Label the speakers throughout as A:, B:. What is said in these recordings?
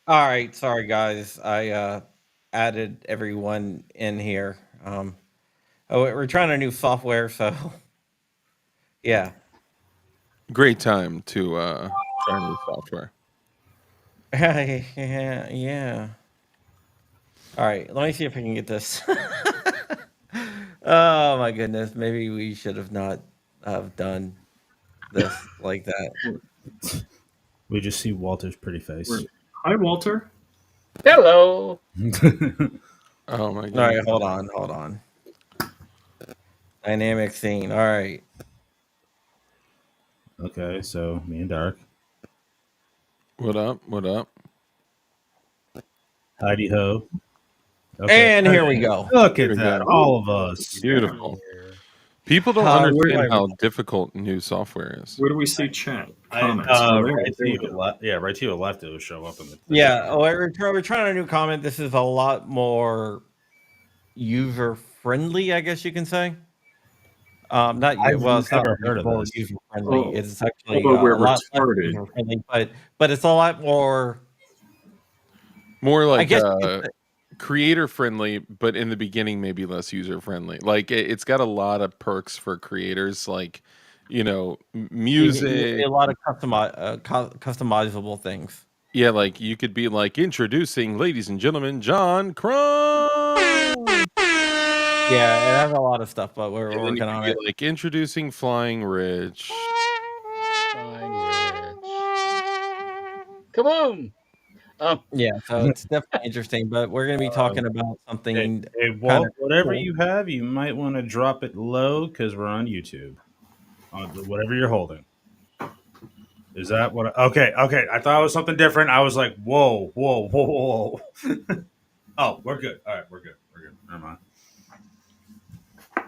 A: All right, sorry guys. I added everyone in here. We're trying a new software, so yeah.
B: Great time to try new software.
A: Yeah, yeah. All right, let me see if I can get this. Oh my goodness, maybe we should have not have done this like that.
C: We're,
D: We just see Walter's pretty
C: we're,
D: face.
C: hi, Walter.
E: Hello.
B: Oh my
A: All right,
B: goodness.
A: hold on. Dynamic scene. All right.
D: Okay, so me and Dark.
B: What up? What up?
D: Heidi ho. Okay.
A: And here we go.
D: Look
B: Here
D: at
B: we
D: that.
B: go.
D: All of us.
B: Beautiful.
E: Here.
B: People don't
A: How
B: understand
C: where,
B: how difficult new software is.
C: where do we see chat
D: I,
C: comments? Oh, there,
D: right to
C: there we
D: your
C: go.
D: left. Yeah, right to your left. It will show up in the.
A: Yeah, we're trying a new comment. This is a lot more user friendly, I guess you can say. Not yet.
D: I've
A: Well, it's not
D: never heard of this.
A: user friendly.
C: Oh,
A: It's actually
C: although we're
A: a lot less
C: retarded.
A: user friendly, but it's a lot more.
B: More
A: I
B: like
A: guess you could say-
B: creator friendly, but in the beginning maybe less user friendly. Like it's got a lot of perks for creators, like music.
A: a lot of customizable things.
B: Yeah, like you could be like introducing, ladies and gentlemen, John Crump.
A: Yeah, it has a lot of stuff, but we're
B: And then you
A: working
B: could
A: on
B: be
A: it.
B: like introducing Flying Rich.
E: Fine, Rich. Kaboom!
A: Yeah, so it's definitely interesting. But we're going to be talking about
D: Hey,
A: something
D: hey,
A: kind
D: Walt,
A: of
D: whatever
A: cool.
D: you have, you might want to drop it low because we're on YouTube. Whatever you're holding. Is that what? Okay, okay. I thought it was something different. I was like, whoa, whoa, whoa, whoa. Oh, we're good. All right, we're good. We're good. Never mind.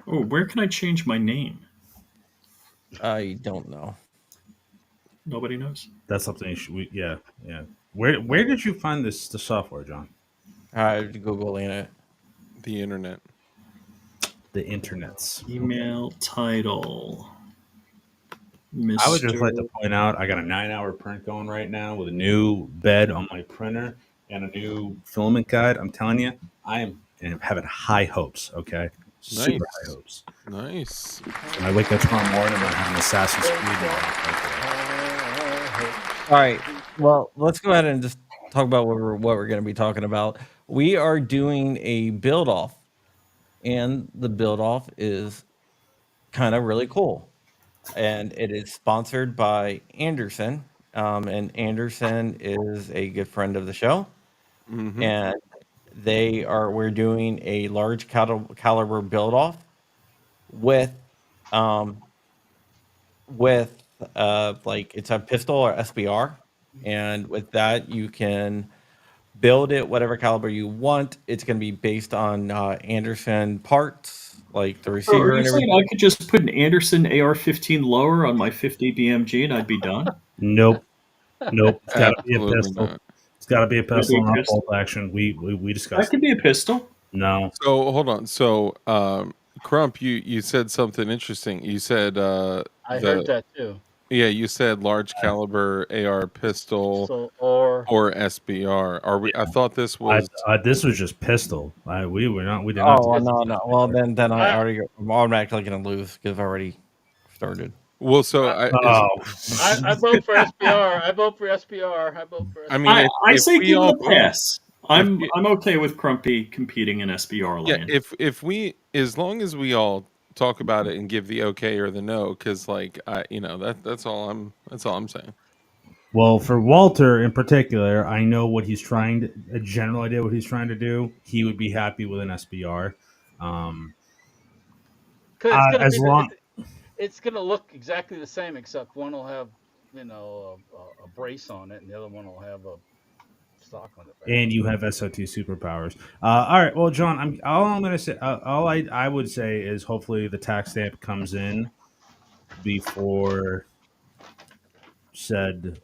C: Oh, where can I change my name?
A: I don't know.
C: Nobody knows.
D: That's something you should. Yeah, yeah. Where did you find the software, John?
A: Googling it.
B: The internet.
D: The internets.
C: Email title.
D: I would just like to
C: Mr.
D: point out I got a 9-hour print going right now with a new bed on my printer and a new filament guide. I'm telling you, I am having high hopes. Okay, super
B: Nice.
D: high hopes.
B: Nice.
D: When I wake up tomorrow morning, I'm gonna have an Assassin's Creed.
A: All right. Well, let's go ahead and just talk about what we're going to be talking about. We are doing a build off, and the build off is kind of really cool. And it is sponsored by Anderson. And Anderson is a good friend of the show.
B: Hmm.
A: And we're doing a large caliber build off with, um, like it's a pistol or SBR. And with that, you can build it whatever caliber you want. It's going to be based on Anderson parts, like the
C: Oh,
A: receiver
C: are you
A: and
C: saying
A: everything.
C: I could just put an Anderson AR-15 lower on my 50 BMG and I'd be done?
D: Nope, nope. It's got to be a
B: Absolutely
D: pistol.
B: not.
D: It's got to be a
C: Gotta be
D: pistol,
C: a
D: not
C: pistol?
D: bolt action. We
C: That
D: discussed.
C: could be a pistol.
D: No,
B: So hold on. So Crump, you said something interesting. You said
E: I heard that too.
B: you said large caliber AR pistol
E: So, or
B: or SBR. Are we? I thought this was.
D: this was just pistol. We were not. We did not.
A: Oh well,
E: It's-
A: no. Well, then
E: I-
A: I'm automatically going to lose because I've already started.
B: Well, so
D: Oh,
E: I vote for SPR. I vote for SPR. I vote for SPR.
B: I mean,
C: I
B: if
C: say
B: we
C: give
B: all
C: it a pass. I'm
B: you-
C: okay with Crumpy competing in SBR
B: yeah,
C: land.
B: if we, as long as we all talk about it and give the okay or the no, because like that's all I'm saying.
D: well, for Walter in particular, I know what he's trying to. A general idea what he's trying to do. He would be happy with an SBR.
E: Because it's gonna
D: As long.
E: it's gonna look exactly the same, except one will have a brace on it, and the other one will have a stock on it.
D: And you have SOT superpowers. All right. Well, John, all I'm going to say, all I would say is hopefully the tax stamp comes in before said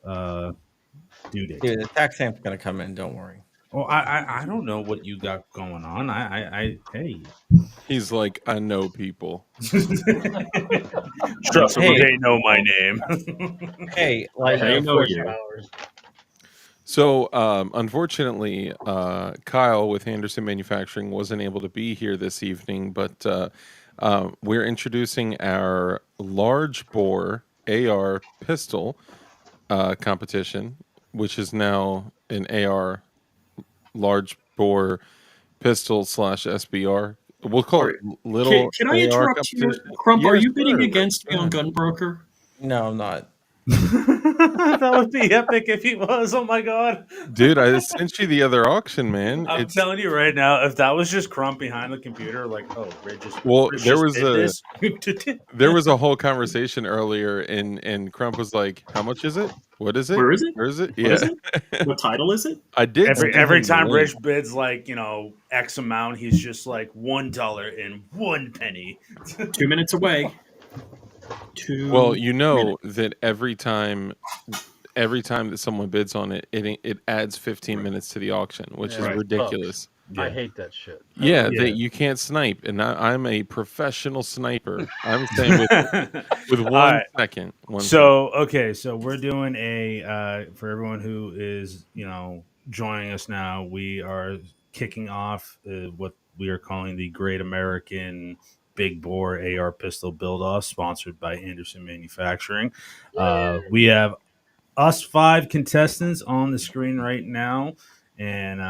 D: due date.
A: Dude, the tax stamp's going to come in. Don't worry.
D: Well, I don't know what you got going on. I hey.
B: He's like, I know people.
D: Trust me,
A: Hey.
D: they know my name.
A: Hey,
E: I
A: like
C: They
E: have
C: know
E: force
C: you.
E: powers.
B: So, unfortunately, Kyle with Anderson Manufacturing wasn't able to be here this evening, but we're introducing our large bore AR pistol competition, which is now an AR large bore pistol slash SBR. We'll call
C: Or
B: it little
C: can I
B: AR
C: interrupt here,
B: competition.
C: Crump? Are
B: Yeah,
C: you bidding
B: sure, Rich.
C: against
B: Go
C: me on
B: ahead.
C: Gunbroker?
A: No, I'm not.
D: That would be epic if he was. Oh my god.
B: Dude, I sent you the other auction, man.
D: I'm
B: It's
D: telling you right now, if that was just Crump behind the computer, like, oh,
B: well,
D: Rich just did this.
B: there was a whole conversation earlier, and Crump was like, "How much is it? What is it?
C: Where is it?
B: Where is it?"
C: What is
B: Yeah,
C: it? What title is it?
B: I did
D: every
B: send
D: every
B: him the
D: time
B: link.
D: Rich bids like X amount, he's just like $1.01.
C: 2 minutes away.
B: Well,
C: 2
B: you know
C: minutes.
B: that every time that someone bids on it, it adds 15 minutes to the auction, which is
E: Yeah,
C: Right.
E: it sucks.
B: ridiculous.
E: I
D: Yeah.
E: hate that shit. I
B: Yeah,
E: really
B: that
D: Yeah.
E: do.
B: you can't snipe, and I'm a professional sniper. I'm saying with
D: All
B: one
D: right.
B: second, 1 second.
D: So okay, so we're doing a for everyone who is joining us now. We are kicking off what we are calling the Great American Big Bore AR Pistol Build Off, sponsored by Anderson Manufacturing. We have us 5 contestants on the screen right now. And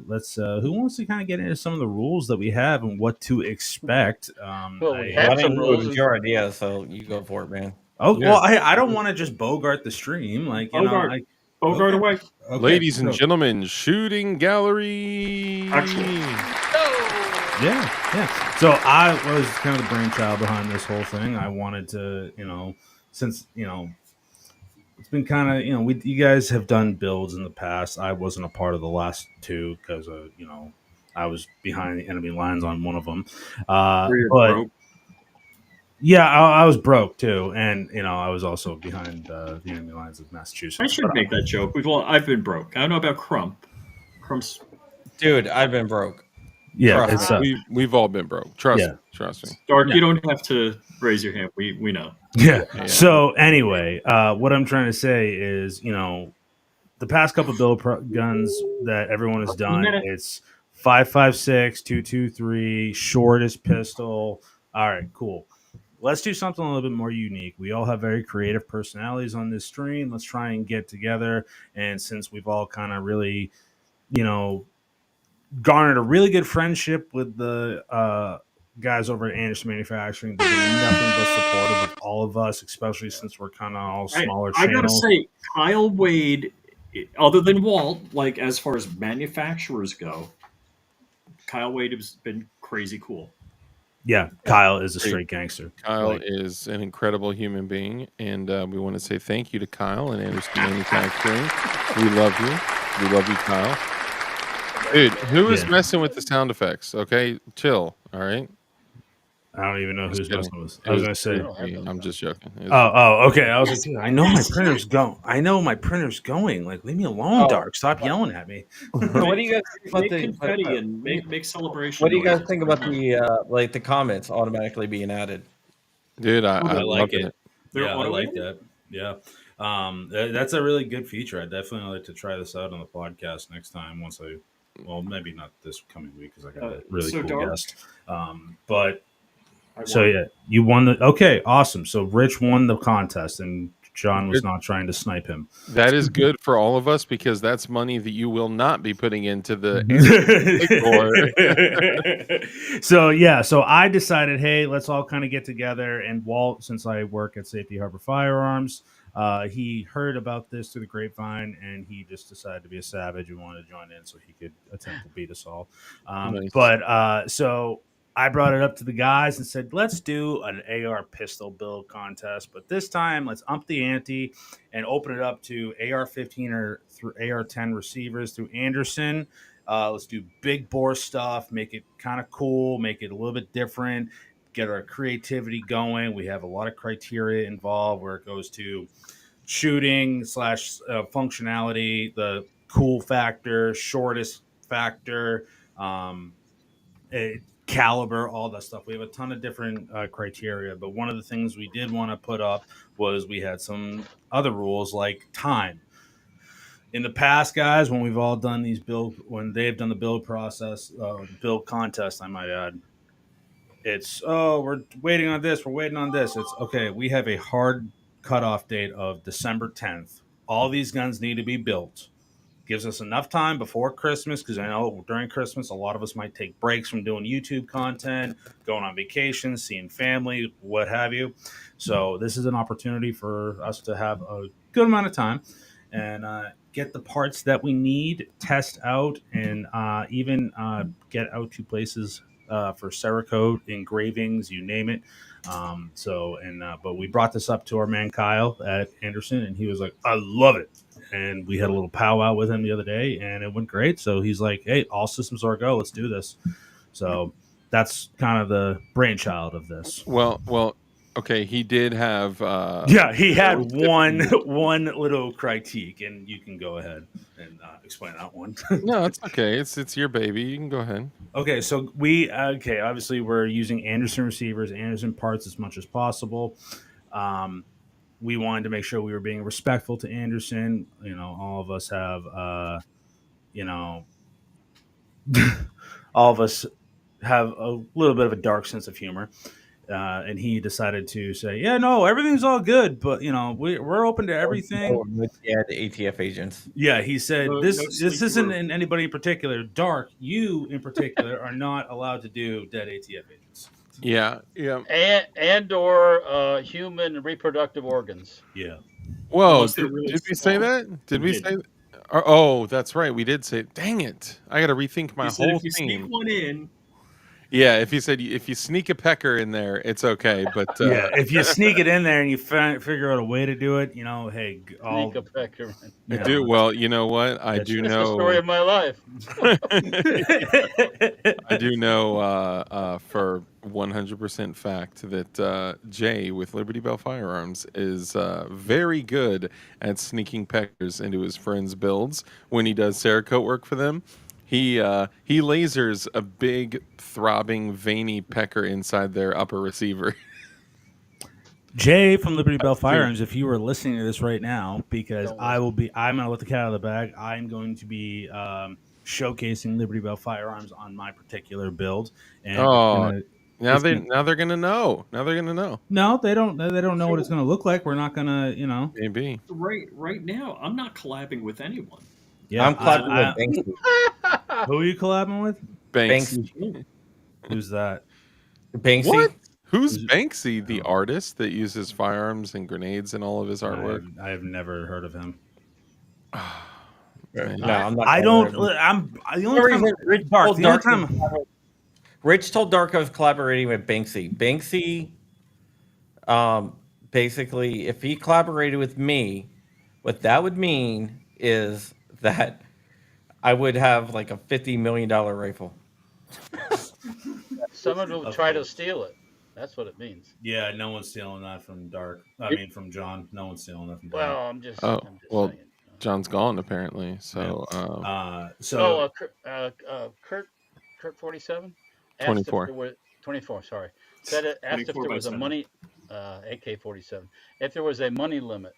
D: let's who wants to kind of get into some of the rules that we have and what to expect.
E: Well, we
D: I
A: Well,
E: had
A: I
E: some
A: mean, it
E: rules,
A: was
E: and
A: your idea, so you go for it, man.
D: Oh
B: Yeah,
D: well, I don't want to just bogart the stream, like
C: Bogart.
D: I
C: Bogart
D: okay,
C: away.
D: okay,
B: ladies and
D: so
B: gentlemen, shooting gallery.
C: Excellent.
D: yeah. So I was kind of the brainchild behind this whole thing. I wanted to, since it's been kind of you guys have done builds in the past. I wasn't a part of the last two because I was behind the enemy lines on one of them,
C: Where you're
D: but
C: broke.
D: yeah, I was broke too, and I was also behind the enemy lines of
C: I
D: Massachusetts.
C: should make that joke. I've been broke. I don't know about Crump. Crump's
A: Dude, I've been broke.
D: Yeah,
A: Trust
D: it's
A: me.
B: We've all been broke.
D: yeah.
B: Trust me.
C: Dark.
D: Yeah.
C: You don't have to raise your hand. We know.
D: Yeah.
B: Yeah.
D: So anyway, what I'm trying to say is, the past couple guns that everyone has done,
C: Minute.
D: it's 5.56, 2.23, shortest pistol. All right, cool. Let's do something a little bit more unique. We all have very creative personalities on this stream. Let's try and get together. And since we've all kind of really, you know, garnered a really good friendship with the guys over at Anderson Manufacturing, they've been nothing but supportive of all of us, especially since we're kind of all smaller
C: I gotta
D: channels.
C: say, Kyle Wade, other than Walt, like as far as manufacturers go, Kyle Wade has been crazy cool.
D: Yeah, Kyle is a
B: Hey,
D: straight gangster.
B: Kyle
D: Like,
B: is an incredible human being, and we want to say thank you to Kyle and Anderson Manufacturing. We love you. We love you, Kyle. Dude, who is
D: Yeah.
B: messing with the sound effects? Okay, chill. All right.
D: I don't even know
B: Just
D: who's
B: kidding.
D: messing with.
B: It
D: I was
B: was
D: gonna
E: I
D: say.
E: don't have those
B: I'm
E: guns.
B: just joking.
D: Okay. I was
C: Yes,
D: like, dude, I know
C: yes,
D: my printer's going. I know my printer's going. Like, leave me alone,
A: Oh,
D: Dark. Stop
A: what,
D: yelling at me.
A: so what do you guys think about
C: make
A: the?
C: confetti and make celebration
A: What do you guys
C: noises.
A: think about the like the comments automatically being added?
B: Dude,
C: Oh,
B: I
D: I
B: love
D: like it.
B: it.
C: they're
D: Yeah, I
C: auto
D: like that. Yeah. That's a really good feature. I definitely like to try this out on the podcast next time. Well, maybe not this coming week because I got a really
C: so
D: cool
C: Dark.
D: guest. But
C: I
D: so
C: won.
D: yeah, you won the. Okay, awesome. So Rich won the contest, and John was
B: Good.
D: not trying to snipe him.
B: That is good for all of us because that's money that you will not be putting into the big board.
D: So yeah, so I decided, hey, let's all kind of get together. And Walt, since I work at Safety Harbor Firearms, he heard about this through the grapevine, and he just decided to be a savage and wanted to join in so he could attempt to beat us all.
B: Nice.
D: But so I brought it up to the guys and said, let's do an AR pistol build contest, but this time let's ump the ante and open it up to AR-15 or through AR-10 receivers through Anderson. Let's do big bore stuff, make it kind of cool, make it a little bit different, get our creativity going. We have a lot of criteria involved where it goes to shooting slash functionality, the cool factor, shortest factor, um, caliber, all that stuff. We have a ton of different criteria, but one of the things we did want to put up was we had some other rules like time. In the past, guys, when we've all done these when they've done the build process, build contest, I might add, it's, oh, we're waiting on this, we're waiting on this. It's okay. We have a hard cutoff date of December 10th. All these guns need to be built. Gives us enough time before Christmas, because I know during Christmas a lot of us might take breaks from doing YouTube content, going on vacation, seeing family, what have you. So this is an opportunity for us to have a good amount of time and get the parts that we need, test out, and even get out to places for Cerakote engravings, you name it. But we brought this up to our man Kyle at Anderson, and he was like, "I love it." And we had a little powwow with him the other day, and it went great. So he's like, "Hey, all systems are go. Let's do this." So that's kind of the brainchild of this.
B: Well, okay. He did have.
D: Yeah, he had
B: Very
D: one
B: stiff-
D: one little critique, and you can go ahead and explain that one.
B: No, it's okay. It's your baby. You can go ahead.
D: Okay, so obviously we're using Anderson receivers, Anderson parts as much as possible. Um, we wanted to make sure we were being respectful to Anderson. You know, all of us have you know all of us have a little bit of a dark sense of humor. And he decided to say, "Yeah, no, everything's all good, but we're open to everything."
A: No dead ATF agents.
D: Yeah, he said,
C: No,
D: "This
C: no
D: this
C: sleepy
D: isn't
C: room.
D: in anybody in particular. Dark, you in particular are not allowed to do dead ATF agents."
B: Yeah, yeah.
E: and or human reproductive organs.
D: Yeah,
B: Whoa,
C: Unless they're really
B: did we say
C: small.
B: that? Did
C: We
B: we
C: did.
B: say? Oh, that's right. We did say. Dang it! I got to rethink my
C: He said
B: whole
C: if you sneak
B: theme.
C: one in,
B: Yeah, if you said if you sneak a pecker in there, it's okay. But
D: yeah. If you sneak it in there and you figure out a way to do it, hey,
E: Sneak
D: I'll
E: a pecker.
B: I do. Well, you know what? I
D: that's
B: do
E: It's the story
B: know.
E: of my life.
B: I do know for 100% fact that Jay with Liberty Bell Firearms is very good at sneaking peckers into his friends' builds when he does Cerakote work for them. He lasers a big, throbbing, veiny pecker inside their upper receiver.
D: Jay from Liberty Bell
B: I've seen it.
D: Firearms, if you were listening to this right now, because
E: Don't listen.
D: I'm going to let the cat out of the bag. I'm going to be showcasing Liberty Bell Firearms on my particular build, and
B: Oh,
D: it's gonna.
B: now they're gonna know. Now they're gonna know.
D: No, they don't. They don't know what it's
C: so
D: going to look like. We're not going to.
B: Maybe.
C: right now, I'm not collabing with anyone.
D: Yeah,
A: I'm clapping with Banksy.
D: who are you collabing with?
B: Banks.
A: Banksy.
D: Who's that?
B: What?
A: Banksy.
B: Who's
D: Who's-
B: Banksy, the
D: Oh.
B: artist that uses firearms and grenades in all of his artwork?
D: I've never heard of him.
B: Man.
A: No, I'm not.
D: I don't. I'm the only time. Dark. The only time.
A: Rich told Dark I was collaborating with Banksy. Banksy, basically, if he collaborated with me, what that would mean is that I would have like a $50 million rifle.
E: Someone will
D: Of
E: try to
D: course.
E: steal it. That's what it means.
D: Yeah, no one's stealing that from Dark. I mean, from John. No one's stealing that from Dark.
E: Well, I'm just
B: Oh, well,
E: saying.
B: John's gone apparently. So
D: So
E: Kurt 47 asked
B: 24.
E: if there were 24. Sorry, said it asked if
C: 24
E: there
C: by
E: was a
C: 7.
E: money AK 47 if there was a money limit.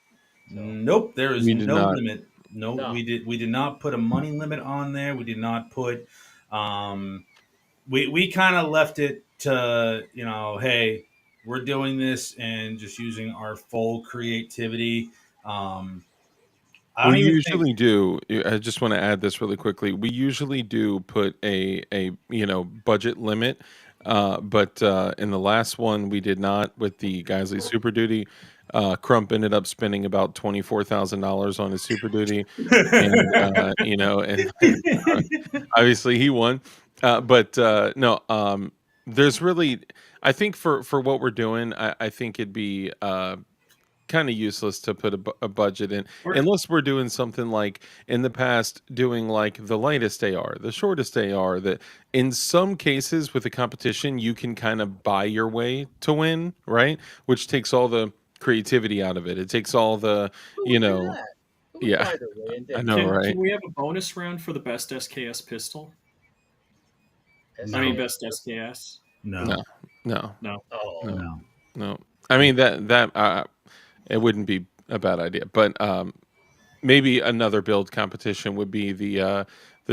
E: So
D: nope, there is
B: We did
D: no
B: not.
D: limit. No,
E: No.
D: we did not put a money limit on there. We did not put. We kind of left it to hey, we're doing this and just using our full creativity. I don't
B: We
D: even think.
B: usually do. I just want to add this really quickly. We usually do put a budget limit, but in the last one we did not with the Geisley Super Duty. Crump ended up spending about $24,000 on his Super Duty, and and obviously he won. But no, there's really, I think for what we're doing, I think it'd be kind of useless to put a budget in
C: Or
B: unless we're doing something like in the past doing like the lightest AR, the shortest AR, that in some cases with a competition you can kind of buy your way to win, right? Which takes all the creativity out of it. It takes all the,
E: who
B: you
E: would do
B: know,
E: that? Who would
B: yeah,
E: buy their way into
B: I know, right?
C: can we have a bonus round for the best SKS pistol? I mean,
D: No.
C: best SKS.
D: No,
B: No, no,
C: No.
E: Oh,
B: no,
D: no.
B: no. I mean that it wouldn't be a bad idea, but maybe another build competition would be the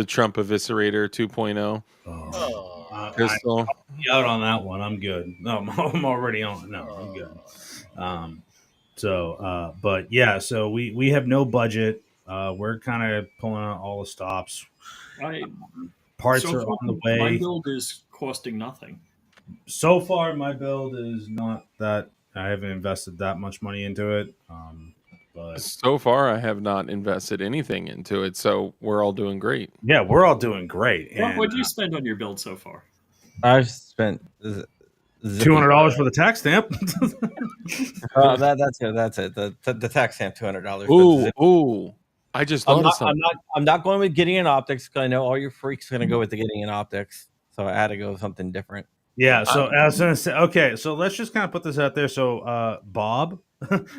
B: Trump Eviscerator 2.0
D: Oh, I
B: pistol.
D: be out on that one. I'm good. No, I'm already on. No, I'm good. Um, but yeah, so we have no budget. We're kind of pulling out all the stops.
C: I
D: Parts
C: so
D: are
C: far
D: on the
C: my
D: way.
C: build is costing nothing.
D: So far, my build is not that I haven't invested that much money into it. But
B: So far, I have not invested anything into it, so we're all doing great.
D: yeah, we're all doing great.
C: What
D: And
C: do you spend on your build so far?
A: I've spent zippy.
D: $200 for the tax stamp.
A: That's it. The tax stamp $200, but
B: Ooh, ooh! I just
A: I'm
B: thought of
A: not I'm
B: something.
A: not I'm not going with Gideon Optics because I know all your freaks are gonna go with the Gideon Optics, so I had to go with something different.
D: Yeah,
B: I,
D: so I was gonna say, okay, so let's just kind of put this out there. So, Bob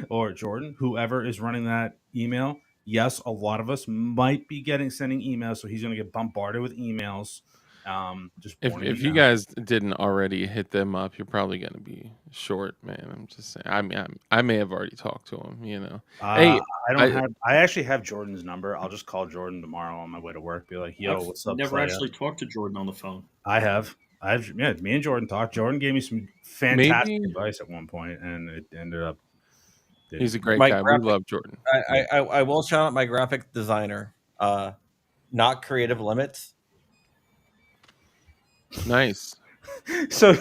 D: or Jordan, whoever is running that email, yes, a lot of us might be sending emails, so he's gonna get bombarded with emails. Just warning
B: if
D: you
B: you
D: now.
B: guys didn't already hit them up, you're probably gonna be short, man. I'm just saying. I mean, I may have already talked to him.
D: Uh,
B: Hey,
D: I don't
B: I
D: have. I actually have Jordan's number. I'll just call Jordan tomorrow on my way to work. Be like, "Yo,
C: I've
D: what's up,
C: never
D: playa?"
C: actually talked to Jordan on the phone.
D: I have. I've yeah. Me and Jordan talked. Jordan gave me some fantastic
B: maybe
D: advice at one point, and it ended up
B: he's a
D: didn't.
B: great
A: My
B: guy. We
A: graphic
B: love Jordan.
A: I I will shout out my graphic designer, not Creative Limits.
B: Nice.
D: So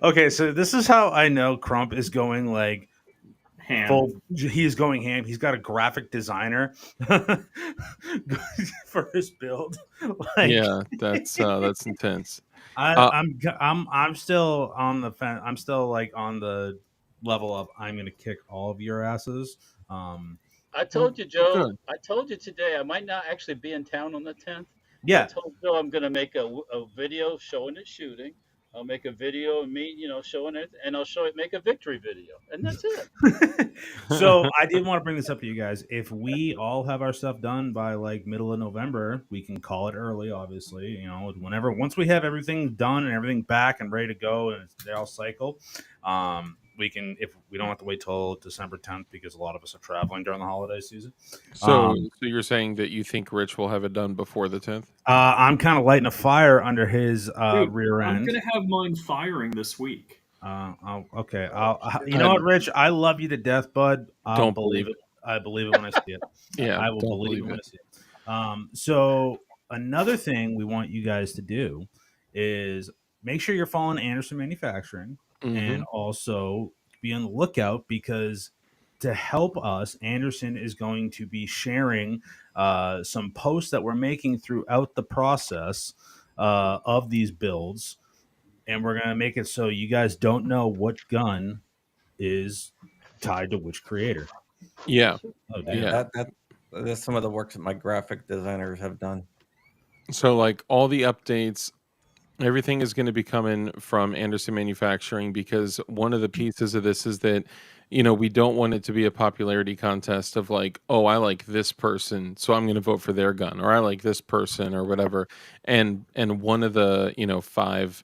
D: okay, so this is how I know Crump is going like
C: Ham.
D: full. He's going ham. He's got a graphic designer for his build. Like
B: Yeah, that's intense.
D: I,
B: Uh,
D: I'm still on the fence. I'm still like on the level of I'm going to kick all of your asses. Um,
E: I
B: well,
E: told you, Joe.
B: good.
E: I told you today. I might not actually be in town on the 10th, but I
D: yeah,
E: told Joe I'm going to make a video showing it shooting. I'll make a video of me, showing it, and I'll show it, make a victory video, and that's it.
D: so I did want to bring this up to you guys. If we all have our stuff done by like middle of November, we can call it early. Obviously, whenever once we have everything done and everything back and ready to go, and they all cycle, we can if we don't have to wait till December 10th because a lot of us are traveling during the holiday season.
B: So,
D: Um,
B: so you're saying that you think Rich will have it done before the 10th?
D: I'm kind of lighting a fire under his
C: Dude,
D: rear
C: I'm
D: end.
C: gonna have mine firing this week.
D: Okay.
E: Oh
D: You
E: shit!
D: know
B: I
D: what, Rich? I love you to death, bud. I'll
B: don't
D: believe
B: believe
D: it.
B: it.
D: I believe it when I see it.
B: Yeah,
D: I will
B: don't
D: believe it
B: believe
D: when
B: it.
D: I see it. So another thing we want you guys to do is make sure you're following Anderson Manufacturing and
B: Hmm.
D: also be on the lookout because to help us, Anderson is going to be sharing some posts that we're making throughout the process of these builds and we're gonna make it so you guys don't know what gun is tied to which creator.
B: Yeah,
D: Oh
A: Yeah,
D: damn!
B: yeah.
A: that's some of the work that my graphic designers have done.
B: So, like all the updates, everything is going to be coming from Anderson Manufacturing because one of the pieces of this is that, we don't want it to be a popularity contest of like, oh, I like this person, so I'm going to vote for their gun, or I like this person, or whatever. And one of the, five,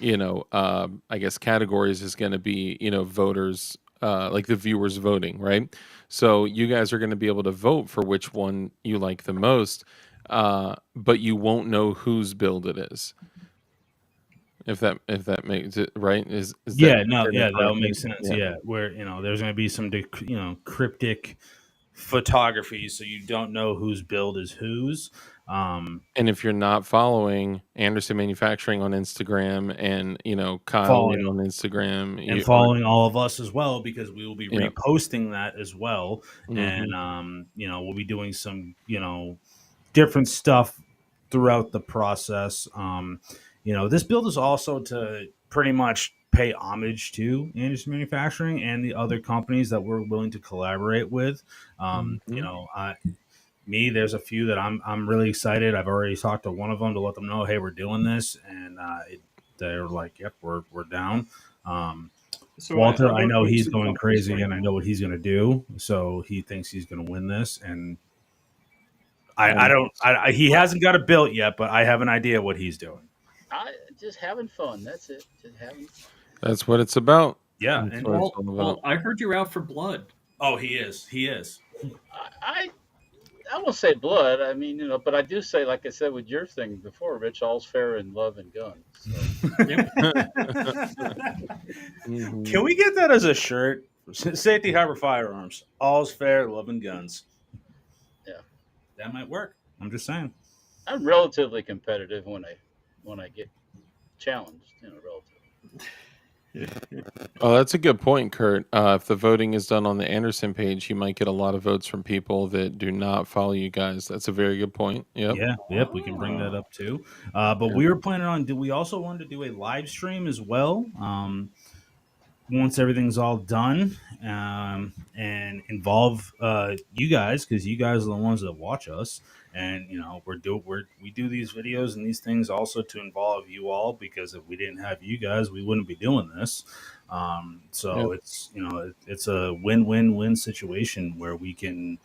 B: I guess categories is going to be, voters, like the viewers voting, right? So you guys are going to be able to vote for which one you like the most, but you won't know whose build it is. If that makes it right, is that
D: Yeah, no,
B: an
D: yeah, that would make
B: encouragement?
D: sense.
B: Yeah.
D: Yeah, where there's gonna be some cryptic photography, so you don't know whose build is whose. Um,
B: And if you're not following Anderson Manufacturing on Instagram and Kyle
D: following
B: Wade on Instagram,
D: and
B: you are
D: following all of us as well because we will be
B: yeah.
D: reposting that as well, and
B: Hmm.
D: we'll be doing some different stuff throughout the process. This build is also to pretty much pay homage to Anderson Manufacturing and the other companies that we're willing to collaborate with.
B: Hmm.
D: There's a few that I'm really excited. I've already talked to one of them to let them know, hey, we're doing this, and they're like, yep, we're down. Um,
C: So
D: Walter,
C: I
D: I
C: work
D: know
C: with
D: he's
C: two
D: going
C: companies
D: crazy,
C: right
D: and I
C: now.
D: know what he's going to do. So he thinks he's going to win this, and I
B: And
D: don't. He hasn't got it built yet, but I have an idea what he's doing.
E: I just having fun. That's it. Just having fun.
B: that's what it's about.
D: Yeah,
B: That's
D: and
B: what it's
C: Walt,
B: all about.
C: Walt, I heard you're out for blood.
D: oh, he is. He is.
E: I I won't say blood. I mean, but I do say, like I said with your thing before, Rich, all's fair in love and guns. So
C: Yep.
D: Can we get that as a shirt? Safety Harbor Firearms. All's fair, love and guns.
E: yeah,
D: That might work. I'm just saying.
E: I'm relatively competitive when I get challenged. Relatively.
B: Oh, that's a good point, Kurt. If the voting is done on the Anderson page, you might get a lot of votes from people that do not follow you guys. That's a very good point. Yep.
D: Yeah, yep, we can bring that up too. But we were planning on. We also wanted to do a live stream as well. Once everything's all done, and involve you guys, because you guys are the ones that watch us, and we do these videos and these things also to involve you all, because if we didn't have you guys, we wouldn't be doing this. So
B: Yep.
D: it's a win-win-win situation where we can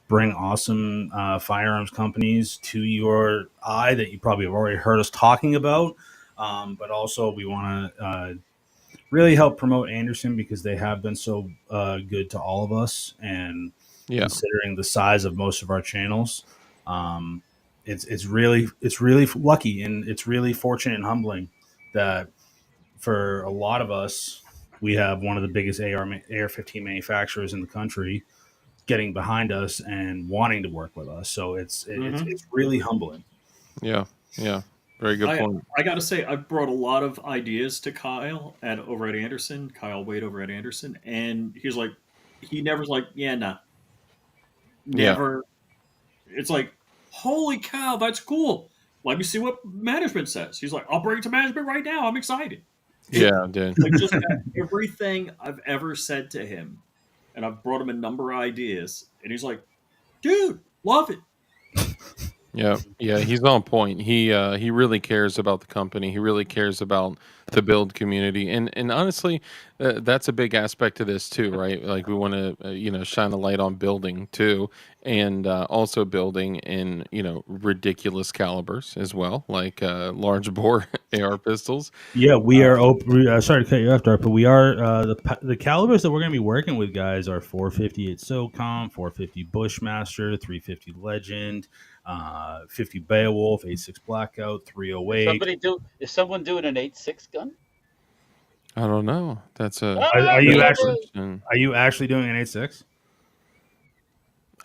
D: bring awesome firearms companies to your eye that you probably have already heard us talking about, but also we want to really help promote Anderson, because they have been so good to all of us. And
B: Yeah.
D: considering the size of most of our channels, it's really lucky, and it's really fortunate and humbling that for a lot of us, we have one of the biggest AR-15 manufacturers in the country getting behind us and wanting to work with us. So it's really humbling.
B: Yeah. Yeah. Very good point.
C: I got to say, I brought a lot of ideas to Kyle over at Anderson, Kyle Wade over at Anderson, and he never's like, yeah, nah,
B: Yeah.
C: never. It's like, holy cow, that's cool. Let me see what management says. He's like, I'll bring it to management right now. I'm excited.
B: Yeah, dude.
C: Like, just got everything I've ever said to him, and I've brought him a number of ideas, and he's like, dude, love it.
B: Yeah, yeah, he's on point. He really cares about the company. He really cares about the build community, and honestly, that's a big aspect of this too, right? Like we want to shine a light on building too, and also building in ridiculous calibers as well, like large bore AR pistols.
D: Yeah, we are open. Sorry to cut you off, Dart, but we are the calibers that we're going to be working with, guys, are 458 SOCOM, 450 Bushmaster, 350 Legend, 50 Beowulf, 86 Blackout, 308.
E: Is someone doing an 8.6 gun?
B: I don't know. That's a
D: Are you
B: great
D: actually
B: question.
D: are you actually doing an 8.6?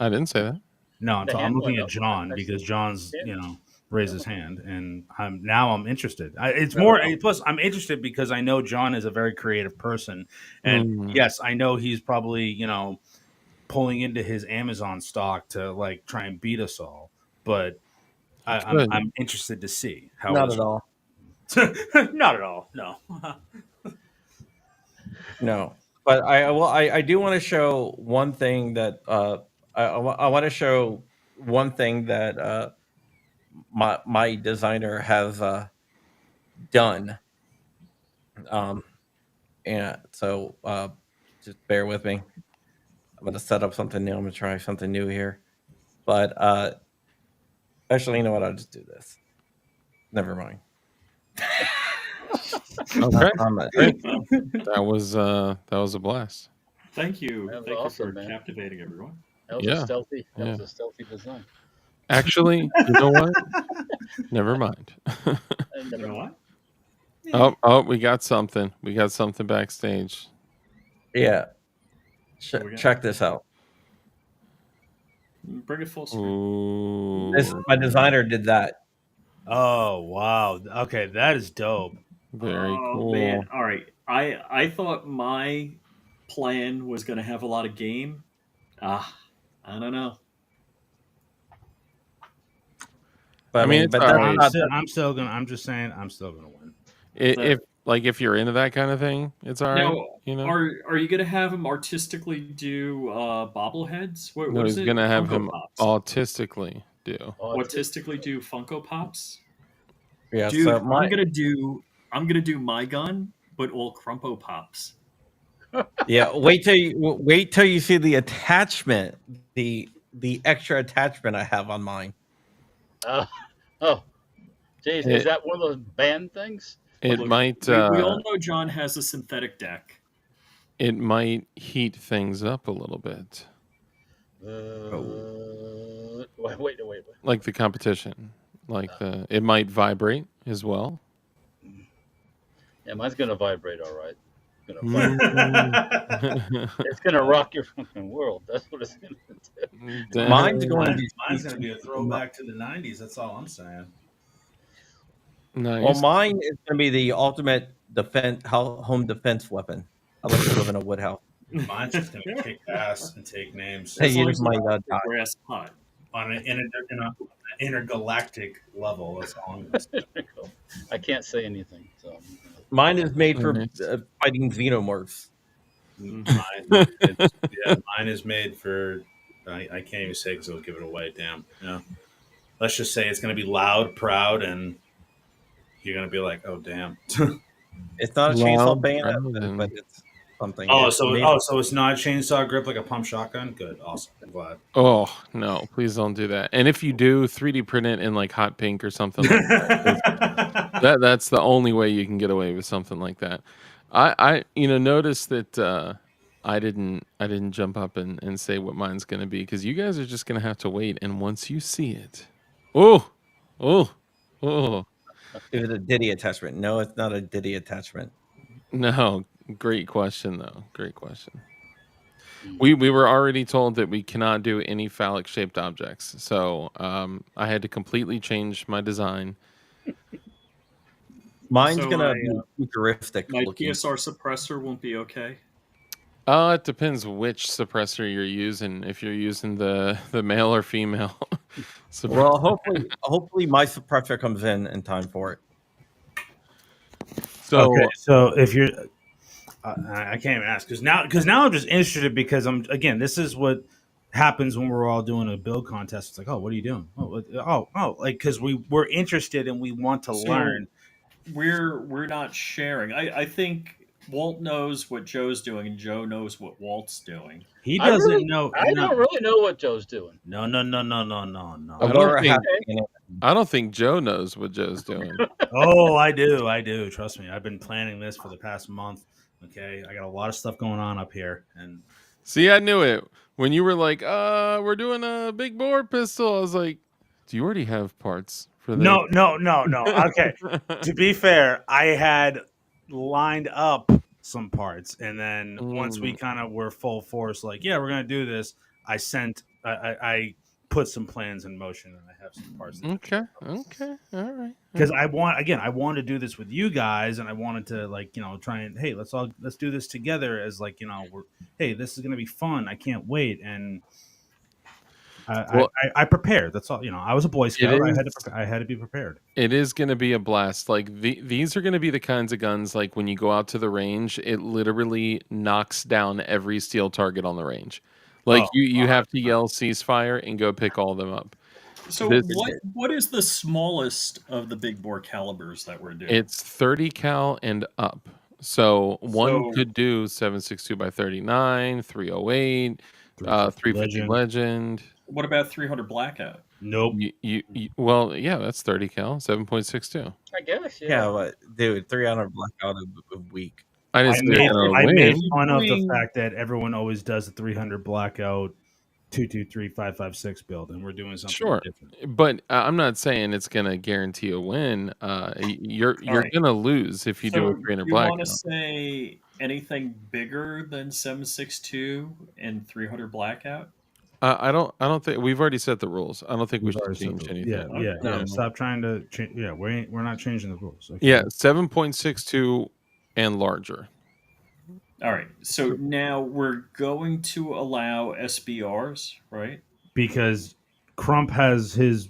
B: I didn't say that.
D: No,
E: The
D: I'm
E: hand
D: looking
E: went
D: at
E: up.
D: John,
E: I see.
D: because John's
E: Yeah.
D: raised his hand, and I'm interested. It's more plus I'm interested because I know John is a very creative person, and
B: Mm.
D: yes, I know he's probably pulling into his Amazon stock to like try and beat us all, but
B: Good.
D: I'm interested to see how.
A: Not at all.
D: Not at all. No.
A: No, but I do want to show one thing that I want to show one thing that my designer has done. And so just bear with me. I'm gonna set up something new. I'm gonna try something new here. But actually, you know what? I'll just do this. Never mind.
B: Okay.
A: Great.
B: That was a blast.
C: Thank you.
E: That was
C: Thank
E: awesome,
C: you for
E: man.
C: captivating everyone.
E: That was
B: Yeah.
E: a stealthy. That
B: Yeah.
E: was a stealthy design.
B: Actually, you know what? Never mind.
C: You know what?
B: Oh, we got something. We got something backstage.
A: Yeah.
C: What we got?
A: Check this out.
C: Bring it full screen.
B: Ooh,
A: My designer did that.
D: Oh wow. Okay, that is dope.
B: very cool.
C: Man. All right. I thought my plan was going to have a lot of game. I don't know.
A: But
B: I mean, it's
A: but
B: all
A: that's
B: right.
A: not.
D: I'm still gonna. I'm just saying. I'm still gonna win.
B: If you're into that kind of thing, it's all right.
C: Now, are you going to have him artistically do bobbleheads?
B: No,
C: What is
B: he's
C: it?
B: gonna have
C: Funko
B: him
C: Pops.
B: autistically do.
C: Autistically do Funko Pops.
A: Yeah.
C: Dude,
A: So
C: I'm gonna do my gun, but all Crumpo Pops.
A: yeah. Wait till you see the attachment, the extra attachment I have on mine.
E: Oh, jeez,
B: It-
E: is that one of those band things?
B: It
C: Look,
B: might
C: we all know John has a synthetic deck.
B: it might heat things up a little bit.
E: Wait.
B: Like the competition, it might vibrate as well.
E: Yeah, mine's gonna vibrate. All right. It's gonna vibrate.
B: Mm.
E: It's gonna rock your fucking world. That's what it's gonna do.
A: Mine's
B: Damn.
A: going to
D: Mine's
A: be
D: gonna be a throwback to the '90s. That's all I'm saying.
A: well,
B: Nice.
A: mine is going to be the ultimate home defense weapon. I like to live in a wood house.
D: Mine's just gonna kick ass and take names
C: As
A: You
C: long
A: just
C: as you
A: might
C: have the
A: die.
C: grass hut.
D: on an intergalactic level. That's all I'm gonna say.
E: I can't say anything. So
A: Mine is made for
B: Nice.
A: fighting xenomorphs.
D: Mine is made for. I can't even say because it'll give it away. Damn. Yeah. Let's just say it's gonna be loud, proud, and you're gonna be like, "Oh, damn."
A: It's not a chainsaw
B: Loud,
A: bayonet,
B: proud,
A: but
B: and
A: it's something. It's made,
D: So it's not a chainsaw grip like a pump shotgun. Good, awesome. I'm glad.
B: oh no, please don't do that. And if you do, 3D print it in like hot pink or something like that. 'Cause that's the only way you can get away with something like that. I notice that I didn't jump up and say what mine's gonna be because you guys are just gonna have to wait. And once you see it, oh, oh, oh,
A: it was a Diddy attachment. No, it's not a Diddy attachment.
B: no, great question though. Great question.
E: mm.
B: We were already told that we cannot do any phallic shaped objects, so I had to completely change my design.
A: Mine's
C: So
A: gonna be futuristic
C: my
A: looking.
C: PSR suppressor won't be okay.
B: It depends which suppressor you're using. If you're using the male or female.
A: Well, hopefully my suppressor comes in time for it.
B: So
D: Okay, so if you're, I can't even ask because now I'm just interested because this is what happens when we're all doing a build contest. It's like, oh, what are you doing? Like because we're interested and we want to
C: So
D: learn.
C: we're not sharing. I think Walt knows what Joe's doing, and Joe knows what Walt's doing.
D: He
E: I
D: doesn't know.
E: I don't really know what Joe's doing.
D: No.
B: I don't
A: Laura
B: think
A: has-
B: I don't think Joe knows what Joe's doing.
D: Oh, I do. Trust me, I've been planning this for the past month. Okay, I got a lot of stuff going on up here, and
B: See, I knew it when you were like, we're doing a big bore pistol." I was like, "Do you already have parts for this?"
D: no. Okay, to be fair, I had lined up some parts, and then once we
B: Mm,
D: kind of were full force, like, yeah, we're gonna do this. I put some plans in motion, and I have some parts.
B: okay, okay, all right.
D: Because I wanted to do this with you guys, and I wanted to try and hey, let's do this together as hey, this is gonna be fun. I can't wait, and
B: Well,
D: I prepared. That's all. I was a Boy
B: it
D: Scout.
B: is.
D: I had to be prepared.
B: It is going to be a blast. Like these are going to be the kinds of guns like when you go out to the range, it literally knocks down every steel target on the range. Like
D: Oh,
B: you have to
D: 100%.
B: yell ceasefire and go pick all of them up.
C: So
B: This
C: what is the smallest of the big bore calibers that we're doing?
B: it's 30 cal and up. So one
C: So
B: could do 7.62 by 39, 308, 350 legend.
C: what about 300 blackout?
D: Nope.
B: Well, yeah, that's 30 cal, 7.62.
E: I guess.
A: Yeah, but dude, 300 blackout a week.
B: I didn't say it's gonna
D: made
B: win.
D: fun of the fact that everyone always does the 300 blackout 223-556 build, and we're doing something
B: Sure,
D: different.
B: but I'm not saying it's gonna guarantee a win. You're
C: right.
B: gonna lose if you do a
C: So
B: 300
C: you want to
B: blackout.
C: say anything bigger than 7.62 and 300 blackout?
B: I don't think we've already set the rules. I don't think we
D: We've
B: should
D: already said
B: change
D: the-
B: anything.
D: Yeah.
A: No.
D: Stop trying to change. Yeah, we're not changing the rules. Okay?
B: Yeah, 7.62 and larger.
C: All right. So now we're going to allow SBRs, right?
D: Because Crump has his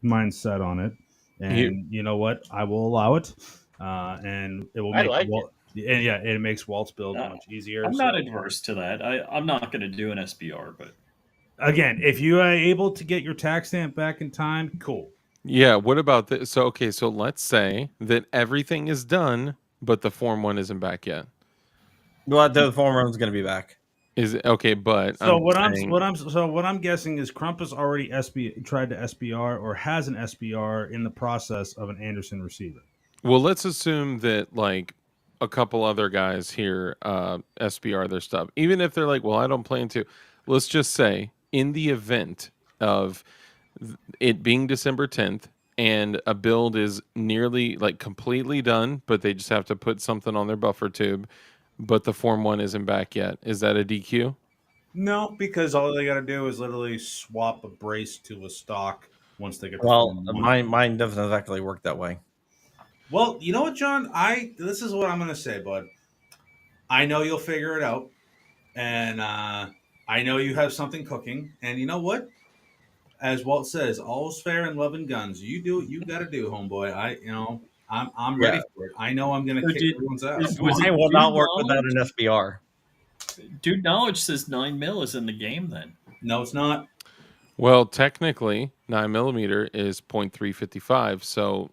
D: mindset on it, and you know what? I will allow it, and it will
E: I
D: make
E: like
D: Walt. And yeah, it makes Walt's build much easier.
C: I'm
D: so-
C: not adverse to that. I'm not going to do an SBR, but
D: Again, if you are able to get your tax stamp back in time, cool.
B: Yeah, what about this? So okay, so let's say that everything is done, but the Form 1 isn't back yet.
A: Well, the form room's gonna be back.
B: Is it okay? But
D: So
B: saying,
D: what I'm guessing is Crump has already tried to SBR or has an SBR in the process of an Anderson receiver.
B: well, let's assume that like a couple other guys here SBR their stuff, even if they're like, well, I don't plan to. Let's just say in the event of it being December 10th, and a build is nearly like completely done, but they just have to put something on their buffer tube, but the Form 1 isn't back yet. Is that a DQ?
D: No, because all they got to do is literally swap a brace to a stock once they get the
A: Well,
D: Form 1.
A: mine doesn't exactly work that way.
D: Well, you know what, John? This is what I'm going to say, bud. I know you'll figure it out, and I know you have something cooking. And you know what? As Walt says, all's fair in love and guns. You do what you got to do, homeboy. I'm ready
A: Yeah,
D: for it. I know I'm going to
C: So
D: kick everyone's ass.
C: was it
A: mine will
C: Dude
A: not work without
C: Knowledge?
A: an SBR.
C: Dude Knowledge says 9 mil is in the game then.
D: No, it's not.
B: Well, technically, 9mm is 0.355, so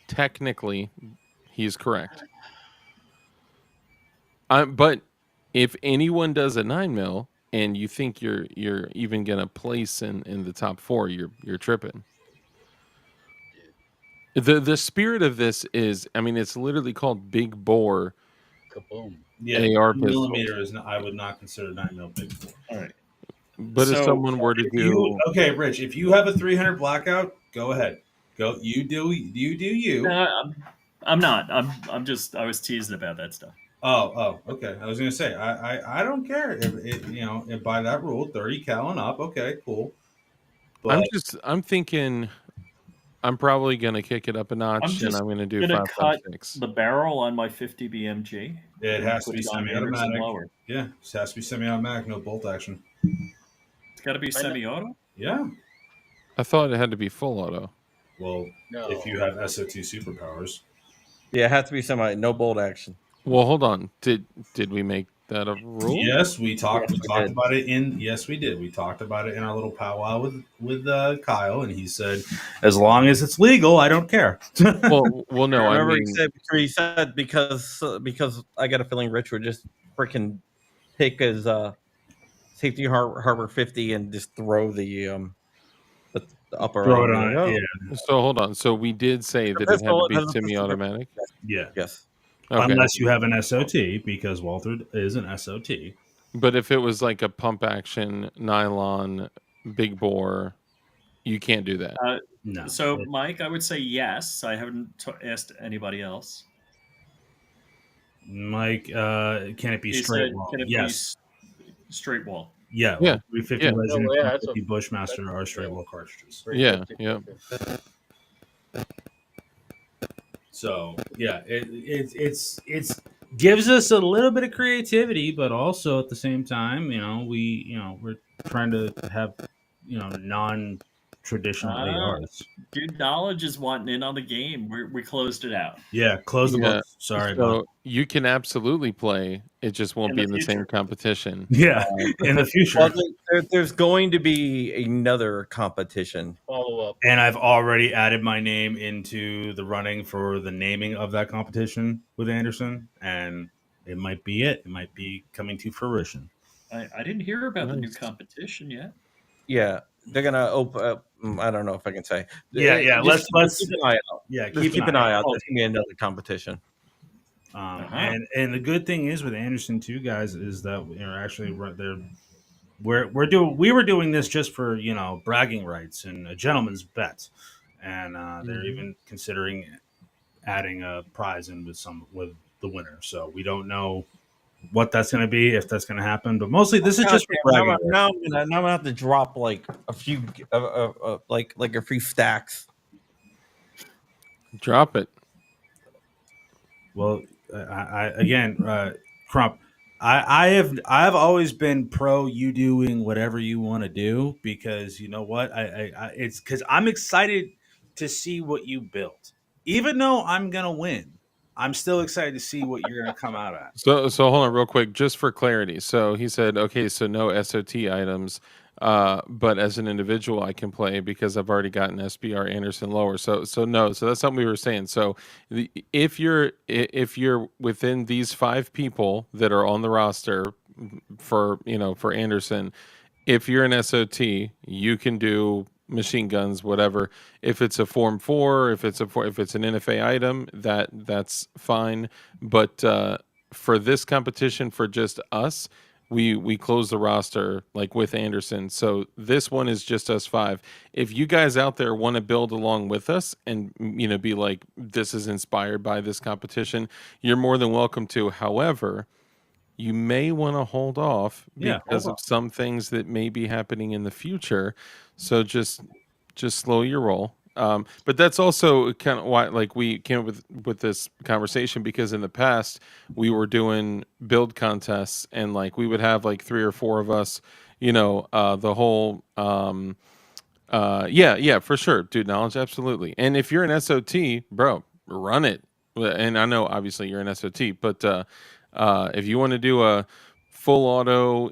B: technically, he's correct. But if anyone does a 9mm and you think you're even gonna place in the top 4, you're tripping. The spirit of this is, I mean, it's literally called big bore
E: Kaboom.
D: Yeah,
B: AR
D: 9
B: pistols.
D: millimeter is not. I would not consider 9 mil big.
C: All right.
B: But if
C: So
B: someone were to
D: If you
B: do,
D: okay, Rich, if you have a 300 blackout, go ahead. Go. You do
C: no,
D: you.
C: I'm not. I was teasing about that stuff.
D: Okay. I was gonna say, I don't care if by that rule, 30 cal and up. Okay, cool. But
B: I'm thinking I'm probably gonna kick it up a
C: I'm
B: notch, and
C: just
B: I'm gonna do
C: gonna cut
B: 5.56.
C: the barrel on my 50 BMG
D: it
C: and
D: has to
C: put
D: be
C: it on Anderson
D: semi-automatic.
C: lower.
D: Yeah, it has to be semi-automatic, no bolt action.
C: It's got to be
E: I know.
C: semi-auto.
D: Yeah.
B: I thought it had to be full auto.
D: Well, if you
E: No.
D: have SO2 superpowers.
A: Yeah, it has to be no bolt action.
B: Well, hold on. Did we make that a rule?
D: Yes, we talked.
A: Yes,
D: We
A: we
D: talked
A: did.
D: about it in. Yes, we did. We talked about it in our little powwow with Kyle, and he said, "As long as it's legal, I don't care."
B: Well, no. I
A: Remember,
B: mean,
A: he said because I got a feeling Rich would just freaking pick his safety harbor 50 and just throw the upper
D: Throw
A: on.
D: it
A: Be
D: on.
A: like, oh,
B: so hold on. So we did say
A: the
B: that it had to
A: pistol
B: be
A: has a pistol grip.
B: semi-automatic.
D: Yeah.
A: Yes.
B: Okay,
D: Unless you have an SOT, because Walter is an SOT.
B: but if it was like a pump action nylon big bore, you can't do that.
D: No.
C: So, Mike, I would say yes. I haven't asked anybody else.
D: Mike, can it be
C: He
D: straight
C: said,
D: wall?
C: "Can it
D: Yes.
C: be straight wall?"
D: Yeah.
B: Yeah.
D: 350
B: Yeah.
D: Legend
E: yeah,
D: and
E: that's
D: 350
E: a
D: Bushmaster are
E: that's
D: straight wall cartridges.
B: Yeah.
E: 350.
B: Yeah.
D: So yeah, it's gives us a little bit of creativity, but also at the same time, we're trying to have non-traditional ARs.
C: Dude, Knowledge is wanting in on the game. We closed it out
D: Yeah, close the
B: Yeah.
D: books. Sorry, bud.
B: So you can absolutely play. It just won't
C: in
B: be
C: the
B: in the same
C: future.
B: competition.
D: Yeah, in the future.
A: Well, there's going to be another competition.
E: Follow up.
D: And I've already added my name into the running for the naming of that competition with Anderson, and it might be it. It might be coming to fruition.
C: I didn't hear about the new
B: Nice.
C: competition yet.
A: Yeah, they're gonna open up. I don't know if I can say.
D: Yeah.
A: Just
D: Let's
A: keep an eye out.
D: yeah
A: Just keep an eye out.
C: Oh.
A: There's gonna be another competition.
D: And the good thing is with Anderson too, guys, is that we're actually there. We were doing this just for bragging rights and a gentleman's bet, and they're even considering adding a prize in with the winner. So we don't know what that's going to be, if that's going to happen, but mostly this is just for bragging rights.
A: Now I'm gonna have to drop like a few, like a few stacks.
B: Drop it.
D: Well, Crump, I've always been pro you doing whatever you want to do, because you know what, it's because I'm excited to see what you built. Even though I'm gonna win, I'm still excited to see what you're gonna come out at.
B: So hold on real quick, just for clarity. So he said, okay, so no SOT items, but as an individual, I can play because I've already gotten SBR Anderson lower. So no, so that's something we were saying. So if you're within these 5 people that are on the roster for Anderson, if you're an SOT, you can do machine guns, whatever. If it's a Form 4, if it's an NFA item, that's fine. But for this competition, for just us, we close the roster like with Anderson. So this one is just us 5. If you guys out there want to build along with us and be like, this is inspired by this competition, you're more than welcome to. However, you may want to hold off
D: Yeah, hold
B: because
D: on.
B: of some things that may be happening in the future. So just slow your roll. But that's also kind of why, like, we came up with this conversation, because in the past we were doing build contests, and like we would have like 3 or 4 of us, the whole yeah, for sure, dude. Knowledge, absolutely. And if you're an SOT, bro, run it. And I know obviously you're an SOT, but if you want to do a full auto,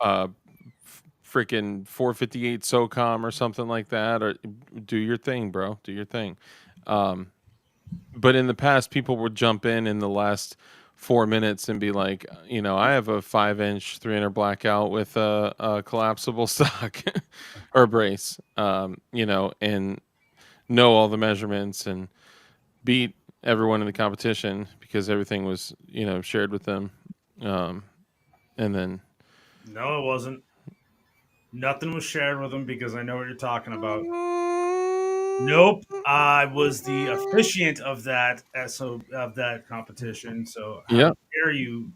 B: uh, freaking 458 SOCOM or something like that, or do your thing, bro. Do your thing. Um, but in the past, people would jump in the last 4 minutes and be like, I have a 5-inch 300 blackout with a collapsible stock or brace, and know all the measurements and beat everyone in the competition because everything was, shared with them. And then,
D: No, it wasn't. Nothing was shared with them because I know what you're talking about. Nope, I was the officiant of that of that competition. So how
B: yeah,
D: dare you?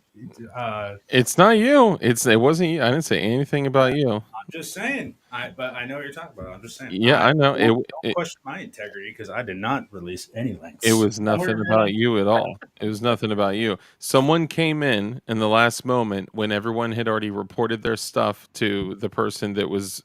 B: it's not you. It wasn't you. I didn't say anything about you.
D: I'm just saying. But I know what you're talking about. I'm just saying.
B: Yeah,
D: I
B: I know
D: don't question my integrity because I did not release any
B: it
D: links.
B: was
D: Is that what
B: nothing
D: you're getting
B: about you at all. It was nothing about you. Someone came in the last moment when everyone had already reported their stuff to the person that was,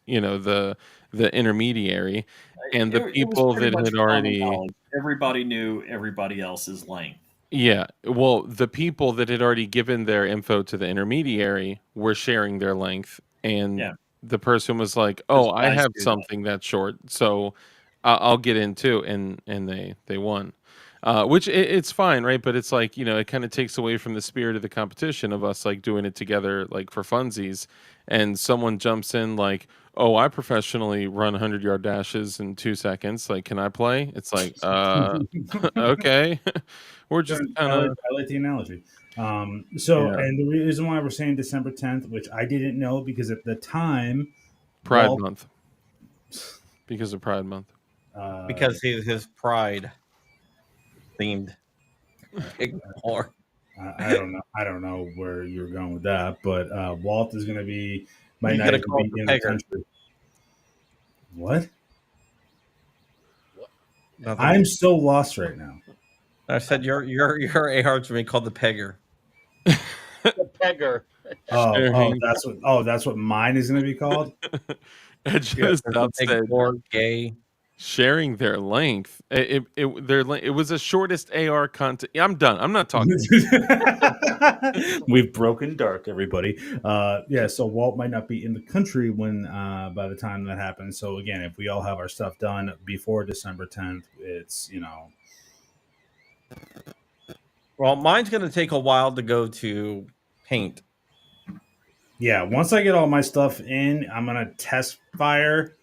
B: the intermediary, and the
C: It was
B: people
C: pretty
B: that
C: much
B: had
C: common
B: already.
C: knowledge. Everybody knew everybody else's length.
B: Yeah, well, the people that had already given their info to the intermediary were sharing their length, and
C: Yeah,
B: the person was like,
C: because
B: "Oh, I
C: guys
B: have
C: do that.
B: something that's short, so I'll get in too," and they won, which it's fine, right? But it's like, it kind of takes away from the spirit of the competition of us like doing it together, like for funsies, and someone jumps in like, "Oh, I professionally run 100-yard dashes in 2 seconds. Like, can I play?" It's like, okay. We're just kind of,
D: I like the analogy. So,
B: yeah,
D: and the reason why we're saying December 10th, which I didn't know because at the time,
B: Pride
D: Walt,
B: Month, because of Pride Month.
D: uh,
A: because he's his pride themed pig war.
D: I don't know where you're going with that, but Walt is going to be might
A: You
D: not
A: could have
D: even
A: called
D: be
A: the
D: in the
A: pegger.
D: country. What?
E: What?
A: Nothing.
D: I'm so lost right now.
A: I said your AR's gonna be called the pegger.
E: The pegger.
B: Sharing,
D: That's what mine is going to be called.
B: I
A: Yeah,
B: just
A: there's the
B: about
A: big
B: said
A: four gay.
B: sharing their length. It was the shortest AR content. I'm done. I'm not talking.
D: We've broken dark, everybody. Yeah, so Walt might not be in the country when by the time that happens. So again, if we all have our stuff done before December 10th, it's
A: Well, mine's gonna take a while to go to paint.
D: yeah. Once I get all my stuff in, I'm gonna test fire,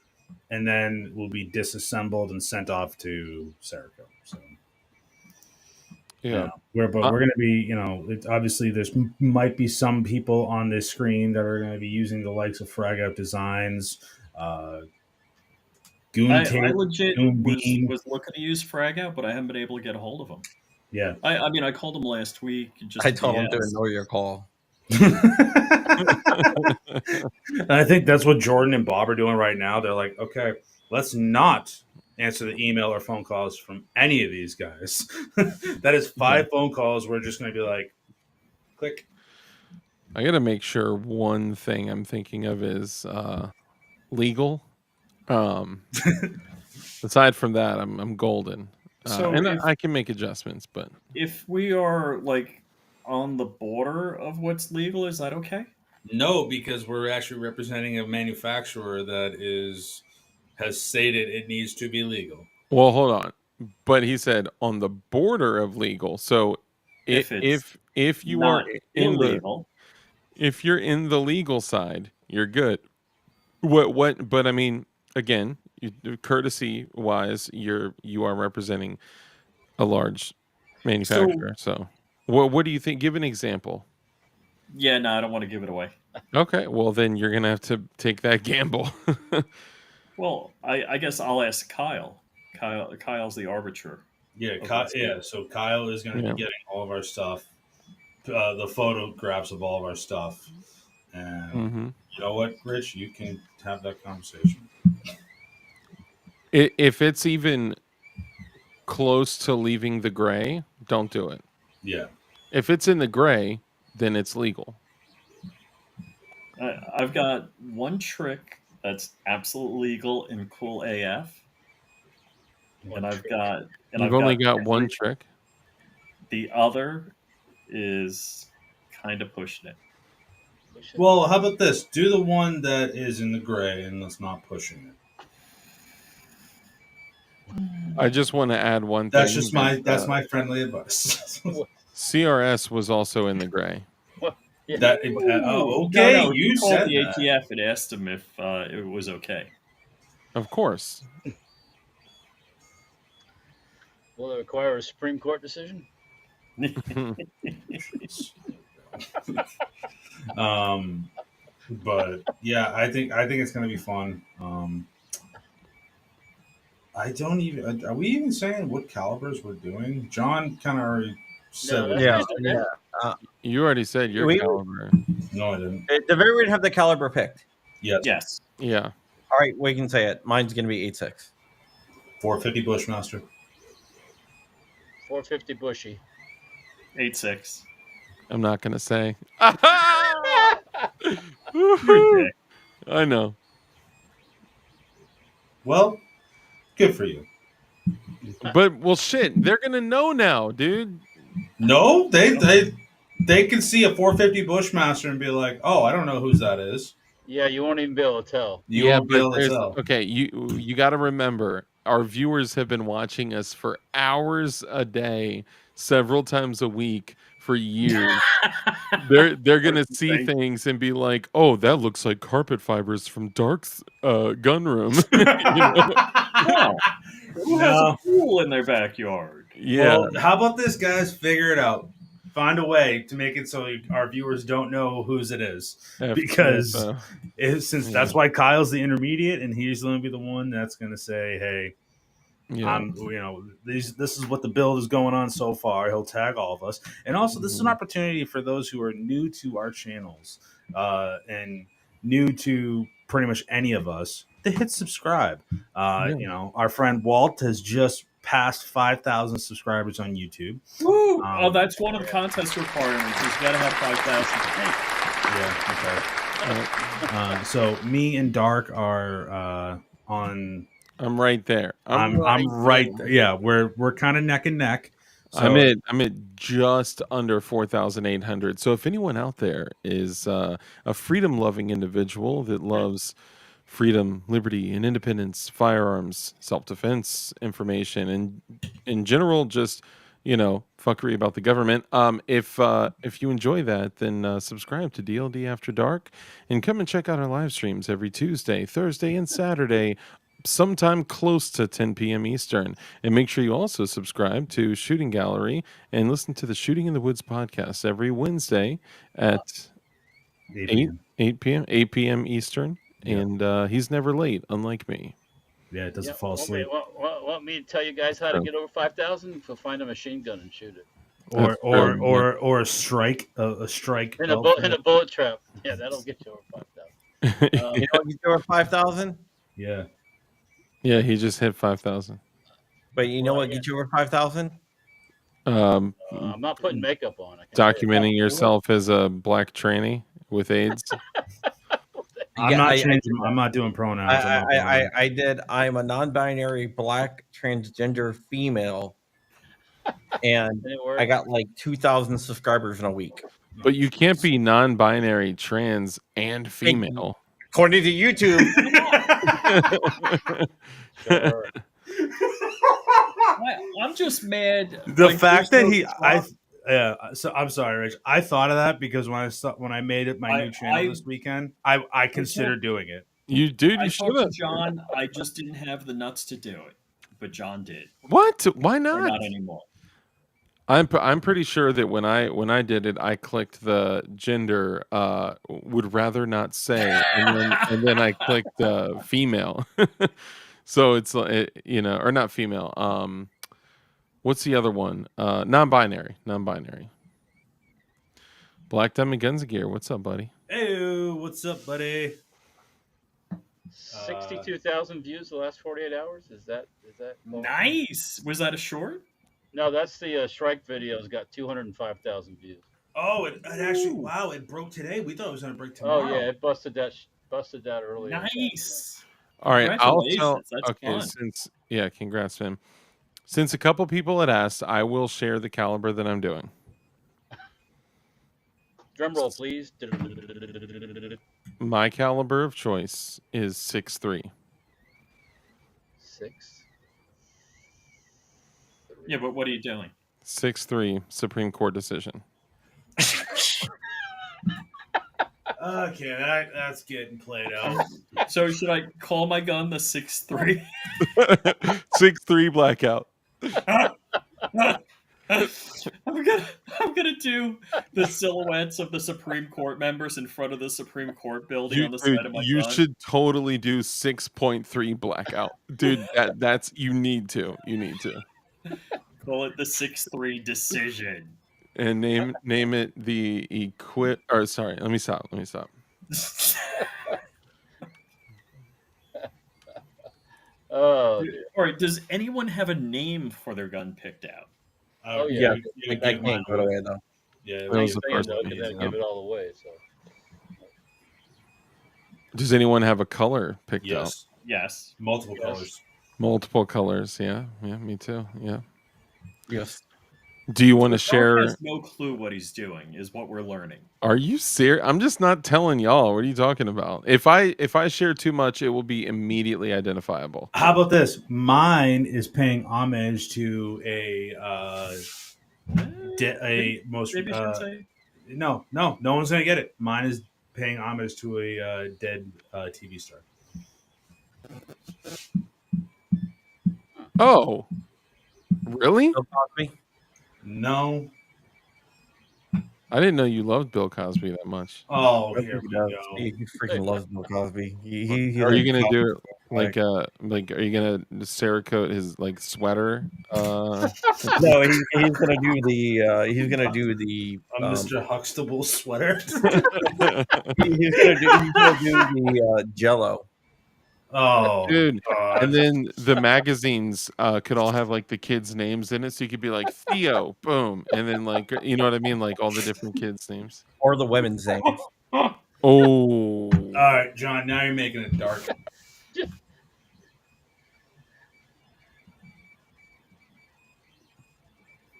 D: and then we'll be disassembled and sent off to Serico. So
B: Yeah.
D: but
B: Uh,
D: we're going to be, it's obviously there's might be some people on this screen that are going to be using the likes of Frag Out Designs, uh, Goon
C: I
D: Tape,
C: legit
D: Goon Bean.
C: was looking to use Frag Out, but I haven't been able to get a hold of him.
D: Yeah.
C: I mean, I called him last week
A: I
C: just to
A: told him to
C: BS.
A: ignore your call.
D: And I think that's what Jordan and Bob are doing right now. They're like, okay, let's not answer the email or phone calls from any of these guys. That is
B: yeah.
D: 5 phone calls. We're just going to be like, click.
B: I got to make sure one thing I'm thinking of is legal. Um, aside from that, I'm golden,
C: So
B: and I can make adjustments. But
C: if we are like on the border of what's legal, is that okay?
D: No, because we're actually representing a manufacturer that has stated it needs to be legal.
B: well, hold on. But he said on the border of legal. So
C: If it's
B: if you are
C: not
B: in the
C: illegal,
B: if you're in the legal side, you're good. What? But I mean, again, courtesy wise, you are representing a large
C: so
B: manufacturer. So, what do you think? Give an example.
C: Yeah, no, I don't want to give it away.
B: Okay, well then you're gonna have to take that gamble.
C: Well, I guess I'll ask Kyle. Kyle's the arbiter.
D: Yeah,
C: of what's good.
D: yeah. So Kyle is going to
B: Yeah.
D: be getting all of our stuff, the photographs of all of our stuff, and
B: hmm
D: you know what, Rich, you can have that conversation.
B: If it's even close to leaving the gray, don't do it.
D: Yeah,
B: If it's in the gray, then it's legal.
C: I've got one trick that's absolutely legal and cool AF,
E: One
C: and I've
E: trick.
C: got
B: You've only got one trick.
C: the other is kind of pushing it.
E: Push it.
D: well, how about this? Do the one that is in the gray, and let's not pushing it.
B: I just want to add one
D: That's
B: thing.
D: just my friendly advice.
E: What?
B: CRS was also in the gray.
E: What? Yeah.
D: that
C: Ooh,
D: okay,
C: no,
D: you
C: he called
D: said
C: the
D: that.
C: ATF and asked him if it was okay.
B: Of course.
E: Will it require a Supreme Court decision?
D: But yeah, I think it's gonna be fun. I don't even. Are we even saying what calibers we're doing? John kind of already said.
E: No,
D: What
E: that's
A: Yeah,
E: good.
A: yeah.
B: You already said your
A: We
B: caliber.
D: No, I didn't.
A: the very would have the caliber picked.
D: Yes,
C: Yes,
B: Yeah.
A: All right, we can say it. Mine's going to be 8.6.
D: 450 Bushmaster.
E: 450 bushy.
C: 8.6.
B: I'm not gonna say.
C: You're a dick.
B: I know.
D: Well, good for you.
B: But well shit, they're gonna know now, dude.
D: No, they can see a 450 Bushmaster and be like, "Oh, I don't know whose that is."
E: Yeah, you won't even be able to tell.
D: You
B: Yeah,
D: won't be
B: but
D: able to
B: there's
D: tell.
B: okay, you gotta remember our viewers have been watching us for hours a day, several times a week for years. They're gonna see
C: Thank-
B: things and be like, "Oh, that looks like carpet fibers from Dark's gun room." You know?
C: Wow. Who has a
D: No.
C: pool in their backyard?
B: Yeah.
D: Well, how about this, guys? Figure it out. Find a way to make it so our viewers don't know whose it is, because since that's why Kyle's the intermediate and he's going to be the one that's going to say, "Hey,
B: yeah.
D: this is what the build is going on so far." He'll tag all of us, and also this is an opportunity for those who are new to our channels and new to pretty much any of us to hit subscribe. Our friend Walt has just passed 5,000 subscribers on YouTube.
C: Woo! That's one of the contest requirements. He's got to have 5,000.
D: Yeah. Okay. So me and Dark are on.
B: I'm right there.
D: I'm right there. Yeah, we're kind of neck and neck. So
B: I'm at just under 4,800. So if anyone out there is a freedom-loving individual that loves freedom, liberty, and independence, firearms, self-defense information, and in general, just fuckery about the government. If you enjoy that, then subscribe to DLD After Dark, and come and check out our live streams every Tuesday, Thursday, and Saturday, sometime close to 10 p.m. Eastern. And make sure you also subscribe to Shooting Gallery and listen to the Shooting in the Woods podcast every Wednesday at 8 p.m. Eastern.
D: Yeah.
B: And he's never late, unlike me.
D: Yeah, it doesn't fall asleep.
E: Want me to tell you guys how to get over 5,000? Go find a machine gun and shoot it.
D: Or a strike, a strike
E: in a bullet trap. Yeah, that'll get you over 5,000.
A: You know what gets you over 5,000?
D: Yeah.
B: Yeah, he just hit 5,000.
A: But you know what gets you over 5,000?
E: I'm not putting makeup on.
B: Documenting yourself as a black tranny with AIDS.
D: I'm not changing. I'm not doing pronouns.
A: I did. I'm a non-binary black transgender female, and I got like 2,000 subscribers in a week.
B: But you can't be non-binary, trans, and female.
A: According to YouTube.
E: Sure.
C: I'm just mad.
D: The fact that so I'm sorry, Rich. I thought of that because when I made it my new channel this weekend, I considered doing it.
B: You
C: I
B: should
C: talked
B: have.
C: to John. I just didn't have the nuts to do it, but John did.
B: What? Why
C: Or
B: not?
C: not anymore.
B: I'm pretty sure that when I did it, I clicked the gender would rather not say, and then I clicked female. So it's or not female. What's the other one? Non-binary. Non-binary. Black Diamond Guns and Gear. What's up, buddy?
D: Hey, what's up, buddy?
E: 62,000 views the last 48 hours. Is that
C: Nice. Was that a short?
E: No, that's the Shrike video's got 205,000 views.
D: Oh, it actually,
C: Ooh.
D: wow, it broke today. We thought it was going to break
E: Oh
D: tomorrow.
E: yeah, it busted that earlier.
C: Nice.
B: All right, I'll tell.
C: Congratulations. That's
B: Okay,
C: fun.
B: congrats, man. Since a couple people had asked, I will share the caliber that I'm doing.
E: Drum roll, please.
B: My caliber of choice is 6.3.
E: 6.
C: Yeah, but what are you doing?
B: 6.3 Supreme Court decision.
D: Okay, that's getting played out.
C: So should I call my gun the 6.3?
B: 6.3 blackout.
C: I'm gonna do the silhouettes of the Supreme Court members in front of the Supreme Court building on the side of my
B: You
C: gun.
B: should totally do 6.3 blackout, dude. That's you need to.
C: Call it the 6.3 decision.
B: And name it the equip. Or sorry, let me stop.
E: Oh,
C: All right. Does anyone have a name for their gun picked out?
E: Oh, yeah.
A: I can't go away though.
D: Yeah,
B: That was the
E: thing,
B: first
E: though,
B: one.
E: can then give it all away. So
B: Does anyone have a color picked out?
C: Yes.
D: multiple colors.
B: Multiple colors. Yeah, me too. Yeah.
A: Yes.
B: Do you want to
C: John
B: share?
C: has no clue what he's doing, is what we're learning.
B: Are you serious? I'm just not telling y'all. What are you talking about? If I share too much, it will be immediately identifiable.
D: How about this? Mine is paying homage to a most.
C: Maybe you should say.
D: No one's gonna get it. Mine is paying homage to a dead TV star.
B: Oh, really?
A: Bill Cosby.
D: No.
B: I didn't know you loved Bill Cosby that much.
D: Oh,
A: I
D: here
A: think
D: we
A: he does.
D: go.
A: He freaking loves Bill Cosby.
B: Are you gonna do it like are you gonna Cerakote his like sweater?
A: No, he's gonna do the
D: A Mr. Huxtable sweater.
A: he's gonna do the Jello.
D: Oh,
B: Dude,
D: God.
B: and then the magazines could all have like the kids' names in it, so you could be like Theo, boom, and then like you know what I mean, like all the different kids' names.
A: Or the women's names.
B: Oh,
D: All right, John. Now you're making it dark.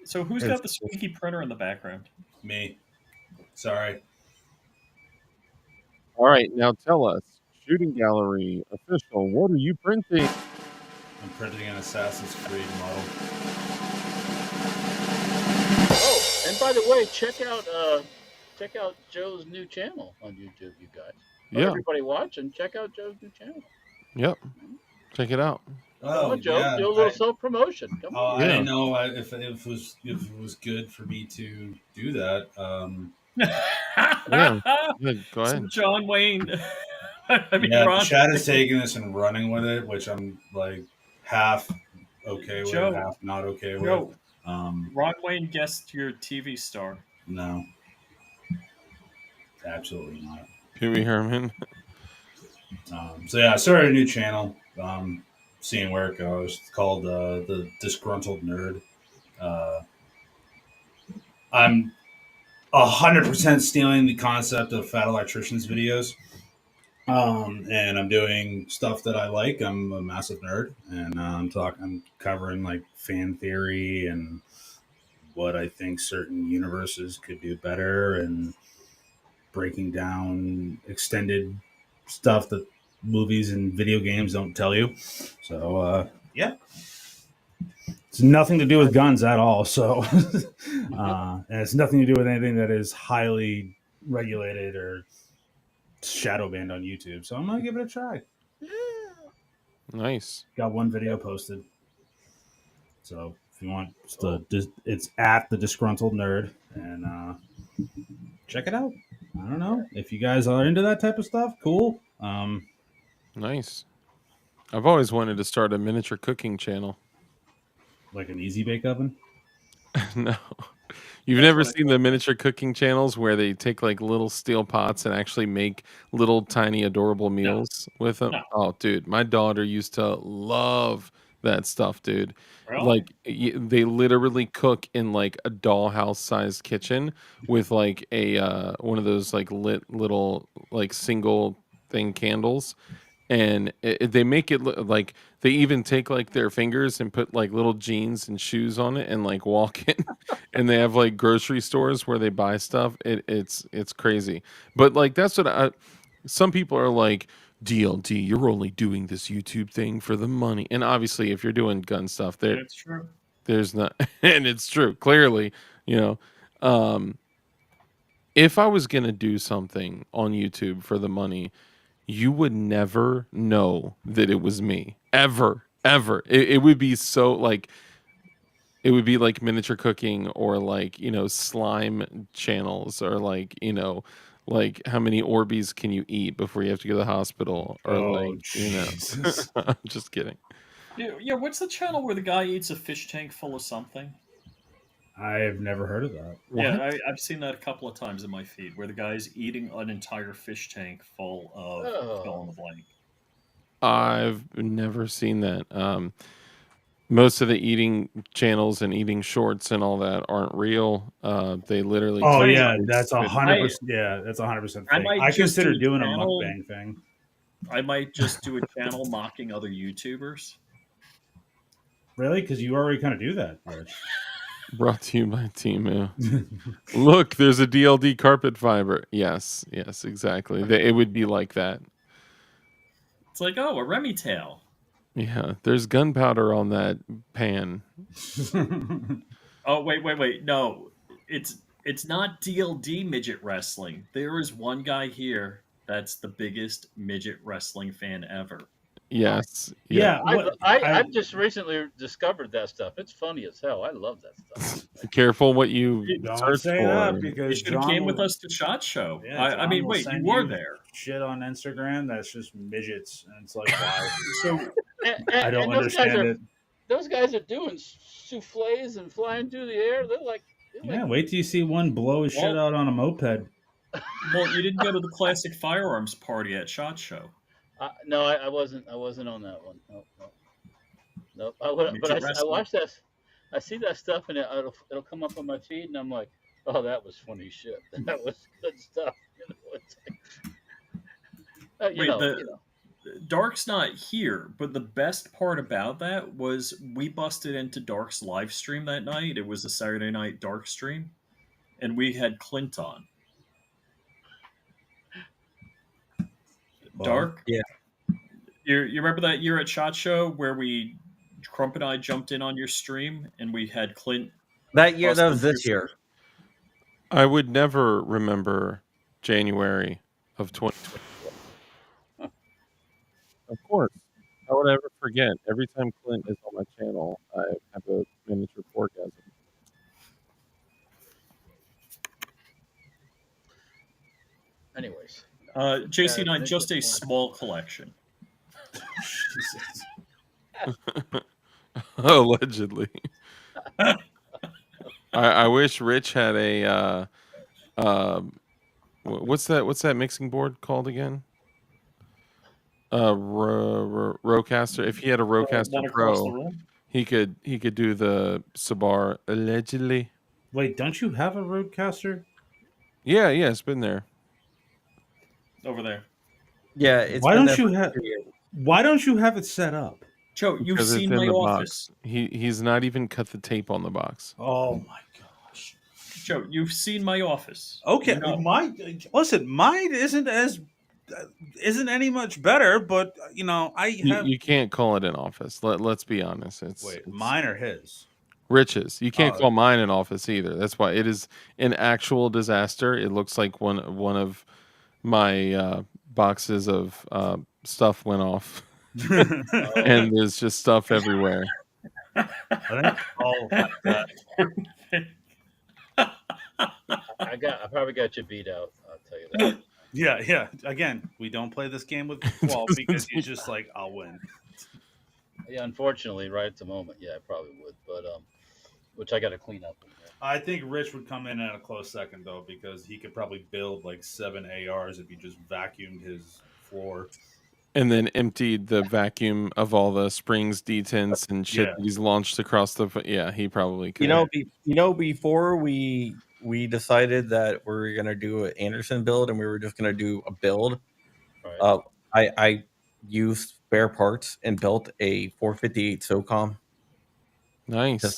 C: So who's got the squeaky printer in the background?
D: Me. Sorry.
B: all right. Now tell us, Shooting Gallery official, what are you printing?
D: I'm printing an Assassin's Creed model.
E: Oh, and by the way, check out Joe's new channel on YouTube, you guys.
B: Yeah.
E: Everybody watch and check out Joe's new channel.
B: Yep. Check it out.
E: Come on, Joe, do a little self promotion. Come on.
D: I didn't know if it was good for me to do that.
B: Yeah. Go ahead.
C: So John Wayne.
D: Ron, Chad is taking this and running with it, which I'm like half okay with, half not okay with.
C: Ron Wayne guessed your TV star.
D: No, absolutely not.
B: Pee Wee Herman.
D: So yeah, I started a new channel. Seeing where it goes. It's called the Disgruntled Nerd. I'm 100% stealing the concept of Fat Electrician's videos. And I'm doing stuff that I like. I'm a massive nerd, and I'm covering like fan theory and what I think certain universes could do better, and breaking down extended stuff that movies and video games don't tell you. So yeah, it's nothing to do with guns at all. So and it's nothing to do with anything that is highly regulated or shadow banned on YouTube. So I'm gonna give it a try.
B: Nice.
D: Got one video posted. So If you want, it's at the disgruntled nerd, and check it out. I don't know if you guys are into that type of stuff. Cool.
B: Nice. I've always wanted to start a miniature cooking channel.
D: Like an easy bake oven.
B: No. You've
C: That's
B: never
C: what I
B: seen the miniature cooking channels where they take like little steel pots and actually make little tiny adorable
C: no,
B: meals with them?
C: no,
B: Oh, dude, my daughter used to love that stuff, dude.
C: really.
B: Like they literally cook in like a dollhouse sized kitchen with like a one of those like lit little like single thing candles, and they make it look like they even take like their fingers and put like little jeans and shoes on it and like walk in, and they have like grocery stores where they buy stuff. It's crazy, but like that's what I. Some people are like, DLD, you're only doing this YouTube thing for the money, and obviously, if you're doing gun stuff,
C: And it's true.
B: there's not, and it's true. Clearly, you know, um, if I was gonna do something on YouTube for the money, you would never know that it was me ever, ever. It would be so like it would be like miniature cooking or like slime channels or like like how many Orbeez can you eat before you have to go to the hospital or
D: Oh
B: like
D: Jesus!
B: I'm just kidding.
C: Yeah, what's the channel where the guy eats a fish tank full of something?
D: I've never heard of that.
B: What?
C: I've seen that a couple of times in my feed where the guy's eating an entire fish tank full of fill in
E: Oh,
C: the blank.
B: I've never seen that. Most of the eating channels and eating shorts and all that aren't real. They literally
D: Oh
C: Funny,
D: yeah,
B: take
D: that's
B: place.
D: 100%. Yeah, that's 100%
C: I
D: fake.
C: might
D: I
C: just do
D: consider
C: a
D: doing a
C: channel.
D: mukbang thing.
C: I might just do a channel mocking other YouTubers.
D: Really? Because you already kind of do that, Rich.
B: Brought to you by Timu. Look, there's a DLD carpet fiber. Yes, yes, exactly. It would be like that.
C: It's like, oh, a Remy tail.
B: Yeah, there's gunpowder on that pan.
C: Oh, wait. No, it's not DLD midget wrestling. There is one guy here that's the biggest midget wrestling fan ever.
B: Yes, yeah.
D: Yeah, what I
E: I've just recently discovered that stuff. It's funny as hell. I love that stuff.
B: Careful what you
D: don't
B: search
D: say
B: for.
D: that
C: You
D: because
C: should have
D: John
C: came with
D: will.
C: us to Shot Show.
D: Yeah,
C: I
D: John
C: mean,
D: will
C: wait, you
D: send
C: were
D: you
C: there.
D: shit on Instagram that's just midgets, and it's like, why?
C: So
D: I don't
E: And
D: understand it.
E: those guys are doing souffles and flying through the air. They're like
D: Yeah, wait till you see one blow his shit
C: well,
D: out on a moped.
C: well, you didn't go to the classic firearms party at Shot Show.
E: no, I wasn't on that one. No, no, no. I would, but
C: Midget
E: I
C: wrestling.
E: watch that. I see that stuff and it'll come up on my feed and I'm like, oh, that was funny shit. That was good stuff. It's like,
C: Wait, the Dark's not here, but the best part about that was we busted into Dark's live stream that night. It was a Saturday night Dark stream, and we had Clint on.
D: Well,
C: Dark,
A: Yeah.
C: you remember that year at Shot Show where Crump and I jumped in on your stream and we had Clint
A: That year, that
C: busted
A: was
C: through
A: this year.
B: I would never remember January of 2020. Of course, I would ever forget. Every time Clint is on my channel, I have a miniature orgasm.
E: anyways,
C: JC9, just a
E: midget.
C: small collection.
D: Jesus.
B: Allegedly. I wish Rich had a what's that mixing board called again? Rodecaster. If he had a Rodecaster
C: One across the
B: Pro,
C: room
B: he could do the Sabar allegedly.
D: Wait, don't you have a roadcaster?
B: Yeah, it's been there.
C: over there.
A: Yeah, it's
D: Why
A: been
D: don't
A: there
D: you
A: for
D: have?
A: 2 years.
D: Why don't you have it set up?
C: Joe, you've
B: Because it's
C: seen
B: in
C: my
B: the
C: office.
B: box. He's not even cut the tape on the box.
D: Oh my gosh.
C: Joe, you've seen my office.
D: Okay,
C: You know.
D: mine isn't any much better, but I have.
B: You can't call it an office. Let's be honest. It's
D: Mine or his?
B: Rich's. You can't
D: Oh,
B: call mine an office either. That's why it is an actual disaster. It looks like one of my boxes of stuff went off,
E: Oh,
B: and there's just stuff everywhere.
D: I think all that.
E: I probably got you beat out. I'll tell you that.
D: Yeah. Again, we don't play this game with Walt because he's just like, I'll win.
E: Yeah, unfortunately, right at the moment, yeah, I probably would, but which I got to clean up in here.
D: I think Rich would come in at a close second though, because he could probably build like 7 ARs if he just vacuumed his floor.
B: And then emptied the vacuum of all the springs, detents, and shit
D: Yeah.
B: that he's launched across the. Yeah, he probably
A: You
B: could.
A: know, before we decided that we were gonna do an Anderson build and we were just gonna do a build,
E: Right.
A: uh, I used spare parts and built a 458 SOCOM. Just
B: Nice.
E: I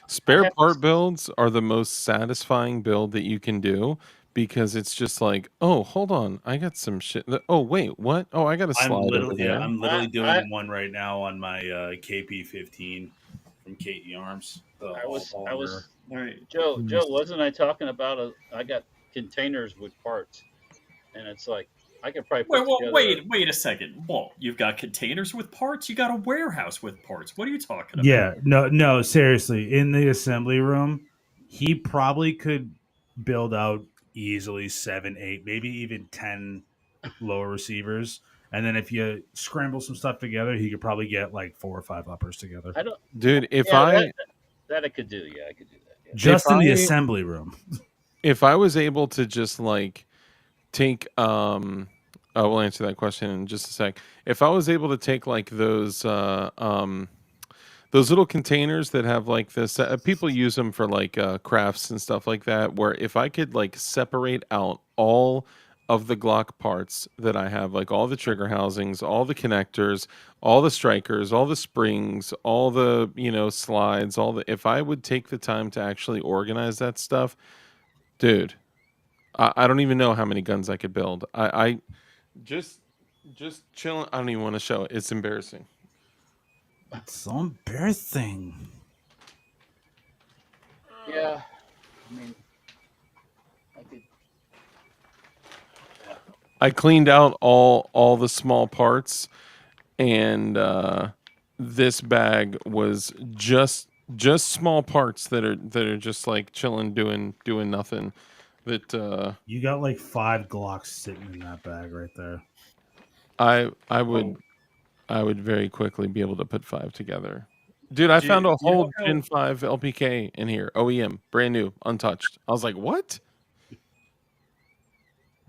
B: Spare
E: have to.
B: part builds are the most satisfying build that you can do because it's just like, oh, hold on, I got some shit. Oh, wait, what? Oh, I got a slide over there.
D: I'm
E: I
D: literally
E: I
D: doing one right now on my KP15 from Katie Arms, the
E: I
D: all
E: was I
D: polymer.
E: was
C: All right.
E: Joe, wasn't I talking about I got containers with parts, and it's like I could probably put together.
C: Wait a second. Walt, you've got containers with parts. You got a warehouse with parts. What are you talking about?
D: Yeah, no, seriously. In the assembly room, he probably could build out easily 7, 8, maybe even 10 lower receivers. And then if you scramble some stuff together, he could probably get like 4 or 5 uppers together.
E: I don't.
B: Dude,
E: Yeah, that I could do. Yeah, I could do that. Yeah.
B: if
D: Just in the
B: I
D: assembly room.
B: if I was able to just like take I will answer that question in just a sec. If I was able to take like those little containers that have like this people use them for like crafts and stuff like that, where if I could like separate out all of the Glock parts that I have, like all the trigger housings, all the connectors, all the strikers, all the springs, all the, slides, all the, if I would take the time to actually organize that stuff, dude, I don't even know how many guns I could build. I just just chilling. I don't even want to show it. It's embarrassing.
D: It's so embarrassing.
E: Yeah, I mean, I could. Yeah.
B: I cleaned out all the small parts, and this bag was just small parts that are just like chilling, doing nothing. That
D: You got like 5 Glocks sitting in that bag right there.
B: I would
C: Oh,
B: I would very quickly be able to put 5 together. Dude, I
C: do
B: found a
C: you know
B: whole
C: how?
B: Gen 5 LPK in here, OEM, brand new, untouched. I was like, what?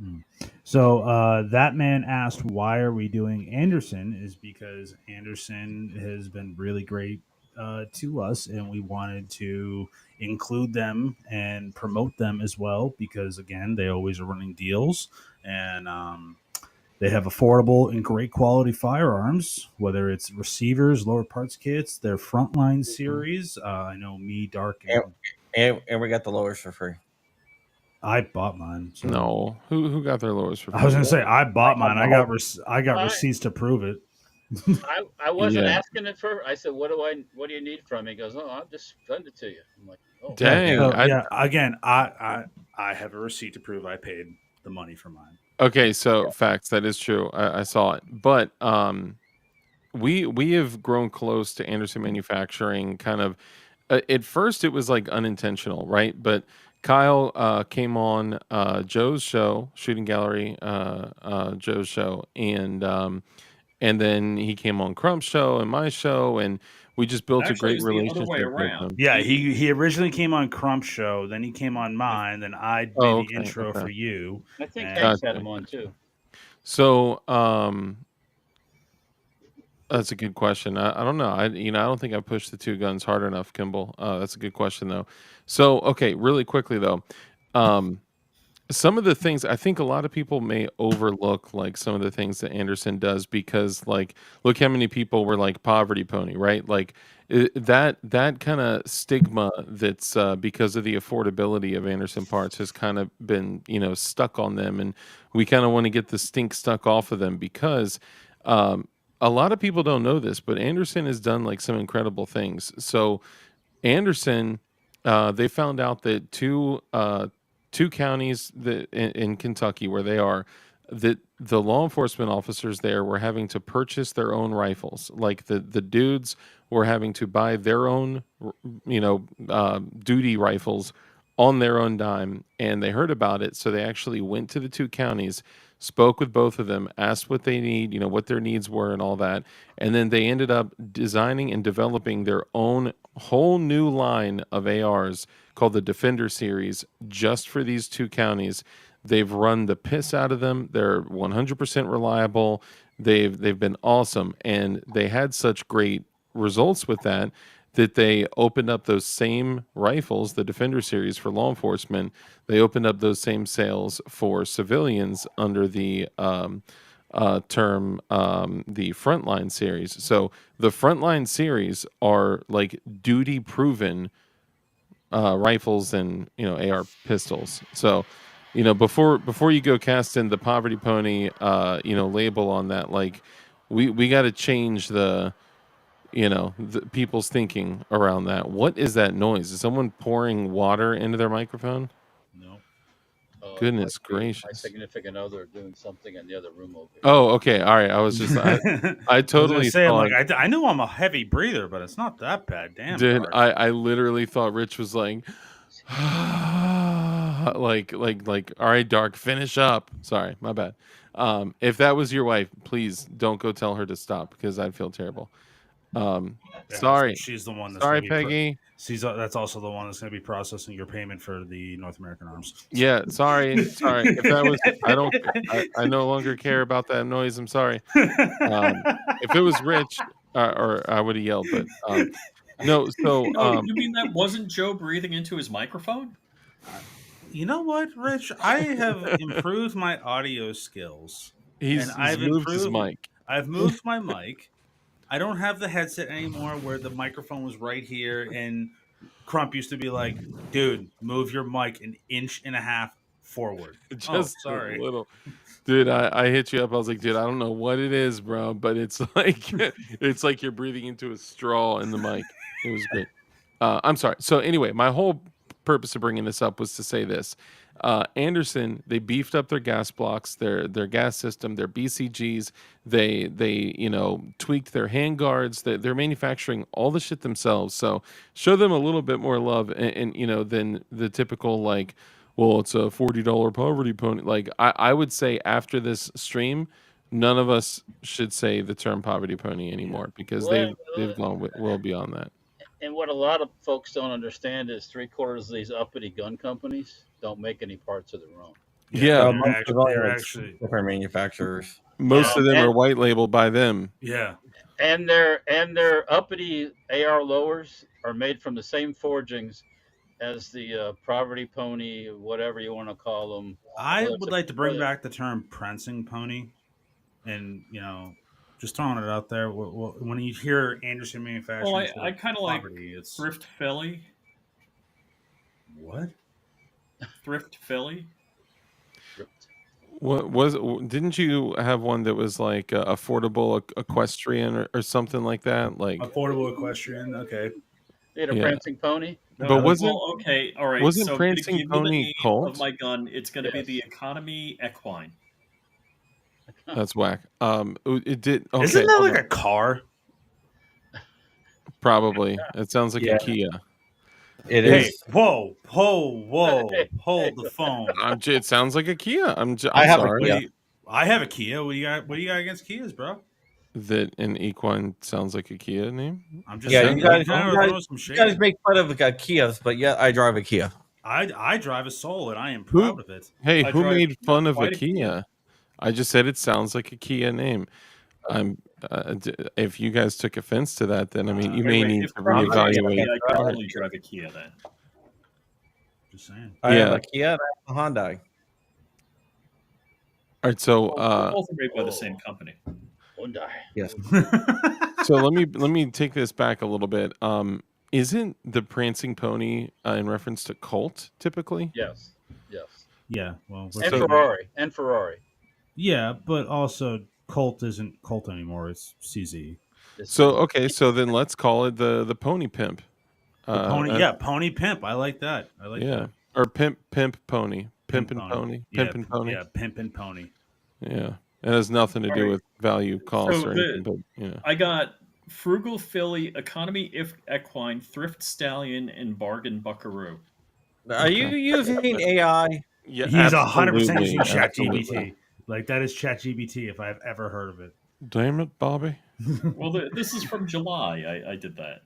D: Hmm. So that man asked, "Why are we doing Anderson?" Is because Anderson has been really great to us, and we wanted to include them and promote them as well because again, they always are running deals and. They have affordable and great quality firearms, whether it's receivers, lower parts kits, their frontline
A: Mhm.
D: series. I know me, Dark,
A: and,
D: and
A: and we got the lowers for free.
D: I bought mine. So
B: No. Who got their lowers for
D: I was
B: free?
D: gonna say I
A: I
D: bought
A: got
D: mine.
A: my whole
D: I got
E: I
D: receipts to prove it.
E: I wasn't
B: Yeah.
E: asking it for. I said, What do you need from me?" He goes, "Oh, I'll just send it to you." I'm like, "Oh,
D: Yeah.
B: Dang.
D: So yeah, again, I have a receipt to prove I paid the money for mine.
B: Okay, so facts, that is true. I saw it. But we have grown close to Anderson Manufacturing kind of at first it was like unintentional, right? But Kyle came on Joe's show, Shooting Gallery, Joe's show, and then he came on Crump's show and my show, and we just built a
C: Actually, it
B: great
C: was the other way
B: relationship with
C: around.
B: him.
D: Yeah, he originally came on Crump's show, then he came on
C: If
D: mine, then I
B: Oh,
D: did the
B: okay,
D: intro
B: okay,
D: for you,
E: I think
D: and
E: Hank's had
B: gotcha.
E: him on too."
B: So, that's a good question. I don't know. I don't think I pushed the two guns hard enough, Kimball. That's a good question though. So, okay, really quickly though, um, some of the things I think a lot of people may overlook, like some of the things that Anderson does, because like, look how many people were like poverty pony, right? Like that kind of stigma that's because of the affordability of Anderson parts has kind of been stuck on them, and we kind of want to get the stink stuck off of them because. Um, a lot of people don't know this, but Anderson has done like some incredible things. So Anderson, they found out that two counties that in Kentucky where they are, that the law enforcement officers there were having to purchase their own rifles. Like the dudes were having to buy their own, duty rifles on their own dime, and they heard about it, so they actually went to the two counties, spoke with both of them, asked what they need, what their needs were, and all that, and then they ended up designing and developing their own whole new line of ARs called the Defender series just for these two counties. They've run the piss out of them. They're 100% reliable. They've been awesome, and they had such great results with that they opened up those same rifles, the Defender series for law enforcement. They opened up those same sales for civilians under the term the Frontline series. So the Frontline series are like duty proven rifles and AR pistols. So before you go casting the Poverty Pony label on that, like we got to change the people's thinking around that. What is that noise? Is someone pouring water into their microphone?
D: No.
E: It might
B: Goodness
E: be my
B: gracious.
E: significant other doing something in the other room over here.
B: Oh, okay. All right. I was just I
D: I was
B: totally
D: gonna say, I'm
B: thought,
D: like, I know I'm a heavy breather, but it's not that bad. Damn,
B: dude,
D: Dark.
B: I literally thought Rich was like like all right, Dark, finish up. Sorry, my bad. If that was your wife, please don't go tell her to stop because I'd feel terrible.
D: Yeah,
B: Sorry.
D: she's the one that's
B: Sorry,
D: gonna be.
B: Peggy.
D: That's also the one that's going to be processing your payment for the North American arms.
B: Yeah, sorry. If that was, I don't, I no longer care about that noise. I'm sorry. If it was Rich, or I would have yelled, but no. So
C: Oh, you mean that wasn't Joe breathing into his microphone?
D: You know what, Rich? I have improved my audio skills, and
B: he's moved his mic.
D: I've moved my mic. I don't have the headset anymore where the microphone was right here, and Crump used to be like, "Dude, move your mic an inch and a half forward." Oh,
B: Just a
D: sorry.
B: little. Dude, I hit you up. I was like, dude, I don't know what it is, bro, but it's like it's like you're breathing into a straw in the mic. It was great. I'm sorry. So anyway, my whole purpose of bringing this up was to say this. Anderson, they beefed up their gas blocks, their gas system, their BCGs. They tweaked their handguards. They're manufacturing all the shit themselves. So show them a little bit more love and than the typical like, well, it's a $40 poverty pony. Like I would say after this stream, none of us should say the term poverty pony anymore because they've gone well beyond that.
E: And what a lot of folks don't understand is 3/4 of these uppity gun companies don't make any parts of their own.
B: Yeah,
A: Most of them
D: they're
A: are
D: actually
A: different manufacturers.
B: most of them are
E: And
B: white labeled by them.
D: yeah.
E: their uppity AR lowers are made from the same forgings as the Poverty Pony, whatever you want to call them.
D: I
E: Whether it's
D: would
E: a,
D: like to bring
E: whether,
D: back the term prancing pony, and just throwing it out there. When you hear Anderson
C: Well,
D: Manufacturing
C: I
D: for
C: kind of like
D: poverty, it's
C: Thrift Philly.
D: what?
C: Thrift Philly.
B: What was? Didn't you have one that was like affordable equestrian or something like that? Like,
D: Affordable equestrian. Okay.
E: they had a
B: yeah,
E: prancing pony.
B: but wasn't
C: Well, okay, all right.
B: wasn't
C: So I'm going to
B: Prancing
C: give you the
B: Pony
C: name of
B: Colt?
C: my gun. It's going to be the
E: Yes.
C: Economy Equine.
B: That's whack. It did. Okay,
D: Isn't that
B: hold
D: like
B: on.
D: a car?
B: Probably. It sounds like
A: Yeah.
B: a Kia.
A: It
D: Hey,
A: is.
D: whoa,
E: Hey,
D: hold the phone.
B: It sounds like a Kia. I'm
A: I have a
B: sorry.
A: Kia.
D: I have a Kia. What do you got? What do you got against Kias, bro?
B: That an equine sounds like a Kia name.
D: I'm just
A: Yeah,
D: saying.
A: you guys,
D: I'm
A: you guys,
D: throwing some
A: you guys
D: shade.
A: make fun of Kias, but yeah, I drive a Kia.
D: I drive a Soul, and I am
B: Who?
D: proud of it.
B: Hey,
C: I
B: who
C: drive
B: made fun of a
C: quite a
B: Kia?
C: Kia.
B: I just said it sounds like a Kia name. I'm. If you guys took offense to that, then I mean, you
C: Wait,
B: may
C: wait.
B: need
C: If
B: to
C: Crump drives a
B: reevaluate.
C: Kia, I can
B: Go ahead.
C: only drive a Kia then.
D: Just saying.
A: I have
B: Yeah.
A: a Kia and I have a Hyundai.
B: All right. So,
C: Well, both are made by the same company.
E: Hyundai.
A: Yes.
B: so let me take this back a little bit. Isn't the prancing pony in reference to Colt typically?
E: Yes. Yes.
D: Yeah. Well, we're
E: And
B: So-
E: Ferrari. And Ferrari.
D: yeah, but also Colt isn't Colt anymore. It's CZ.
B: So okay, so then let's call it the pony pimp.
D: Pony. Yeah, Pony Pimp. I like that. I like
B: yeah,
D: that.
B: or pimp pony,
D: Pimp
B: pimp and pony,
D: Yeah,
B: pimp and pony.
D: Yeah, Pimp and Pony.
B: Yeah. It has nothing to
C: All
B: do
C: right.
B: with value, cost,
C: So
B: or anything, but
C: I got frugal filly, economy if equine, thrift stallion, and bargain buckaroo.
A: Are you
B: okay.
A: using AI?
B: Yeah,
D: He's 100% using
B: absolutely,
D: Chat
B: absolutely.
D: GBT. Like that is Chat GBT if I've ever heard of it.
B: Damn it, Bobby.
C: Well, this is from July. I did that.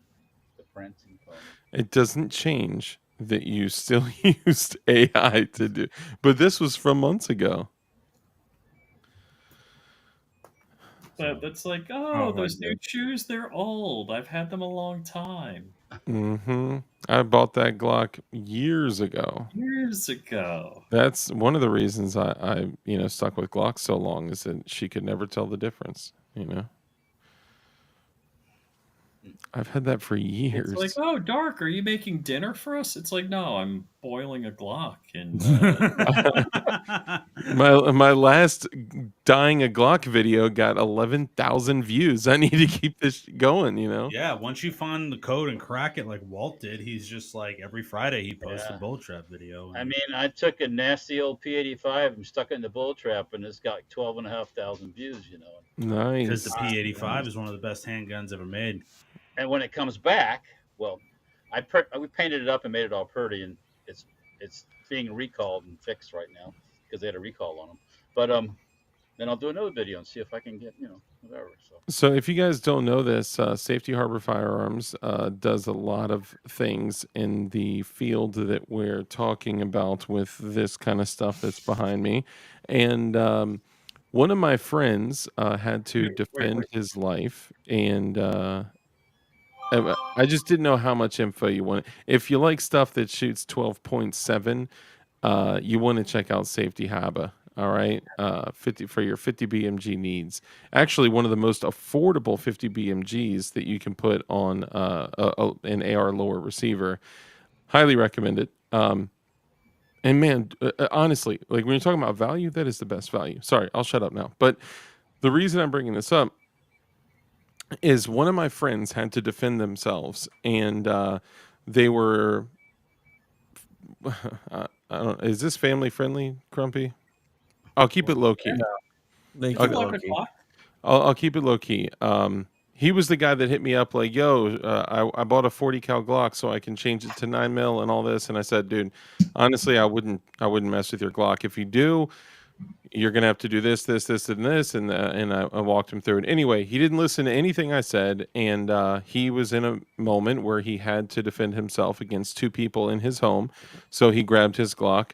E: The prancing pony.
B: It doesn't change that you still used AI to do, but this was from months ago.
C: But
D: So,
C: that's like,
D: oh
C: oh,
D: my
C: those new
D: god.
C: shoes, they're old. I've had them a long time.
B: Hmm. I bought that Glock years ago.
C: Years ago.
B: That's one of the reasons I stuck with Glock so long is that she could never tell the difference. I've had that for
C: It's like,
B: years.
C: oh, Dark, are you making dinner for us? It's like, no, I'm boiling a Glock. And
B: My last dying a Glock video got 11,000 views. I need to keep this going.
D: Yeah, once you find the code and crack it like Walt did, he's just like every Friday he posts a
E: Yeah.
D: bull trap video.
E: I
D: And
E: mean, I took a nasty old P85 and stuck it in the bull trap, and it's got 12,500 views.
D: because the
B: Nice.
D: P85
B: Nice.
D: is one of the best handguns ever made.
E: And when it comes back, well, we painted it up and made it all pretty, and it's it's being recalled and fixed right now because they had a recall on them. But then I'll do another video and see if I can get whatever. So
B: So, if you guys don't know this, Safety Harbor Firearms does a lot of things in the field that we're talking about with this kind of stuff that's behind me. And one of my friends had to defend
C: wait.
B: his life, and I just didn't know how much info you want. If you like stuff that shoots 12.7, you want to check out Safety Haba. All right, 50 for your 50 BMG needs. Actually, one of the most affordable 50 BMGs that you can put on an AR lower receiver. Highly recommend it. And man, honestly, like when you're talking about value, that is the best value. Sorry, I'll shut up now. But the reason I'm bringing this up is one of my friends had to defend themselves, and they were. I don't. Is this family friendly, Crumpy? I'll keep it low key.
A: No, they
C: You
A: keep
C: can
A: it
B: I'll,
C: lock
A: low
C: a
A: key.
C: Glock.
B: I'll keep it low key. He was the guy that hit me up like, "Yo, I bought a 40 cal Glock so I can change it to 9 mil and all this." And I said, "Dude, honestly, I wouldn't mess with your Glock. If you do, you're gonna have to do this, this, this, and this." And I walked him through it. Anyway, he didn't listen to anything I said, and he was in a moment where he had to defend himself against two people in his home, so he grabbed his Glock.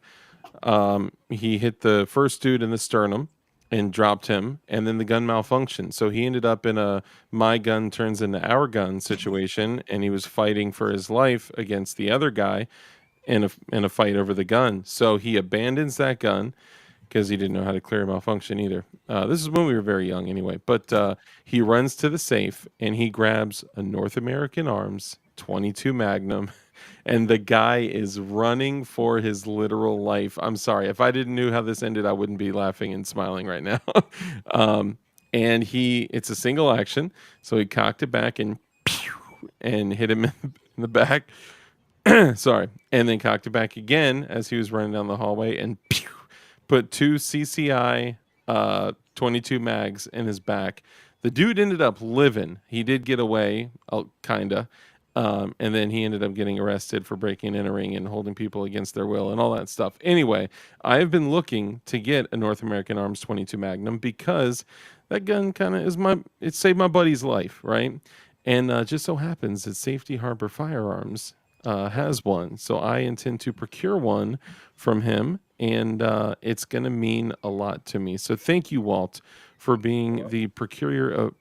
B: He hit the first dude in the sternum and dropped him, and then the gun malfunctioned. So he ended up in a my gun turns into our gun situation, and he was fighting for his life against the other guy in a fight over the gun. So he abandons that gun because he didn't know how to clear a malfunction either. This is when we were very young, anyway. But he runs to the safe and he grabs a North American Arms 22 Magnum, and the guy is running for his literal life. I'm sorry, if I didn't know how this ended, I wouldn't be laughing and smiling right now. um, and it's a single action, so he cocked it back and and hit him in the back. Sorry, and then cocked it back again as he was running down the hallway and put two CCI 22 mags in his back. The dude ended up living. He did get away, kinda, and then he ended up getting arrested for breaking and entering and holding people against their will and all that stuff. Anyway, I have been looking to get a North American Arms 22 Magnum because that gun kind of it saved my buddy's life, right? And just so happens that Safety Harbor Firearms has one. So I intend to procure one from him, and it's going to mean a lot to me. So thank you, Walt, for being the procurer of.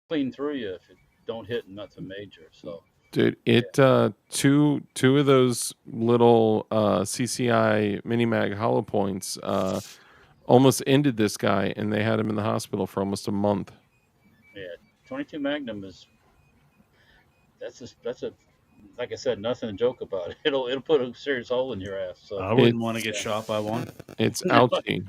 E: clean through you if it don't hit nothing major. So
B: Dude, it two of those little CCI mini mag hollow points almost ended this guy, and they had him in the hospital for almost a month.
E: yeah, 22 Magnum is that's a like I said, nothing to joke about. It'll put a serious hole in your ass. So
D: I wouldn't want to get
B: It's
D: shot by one.
B: it's ouchie.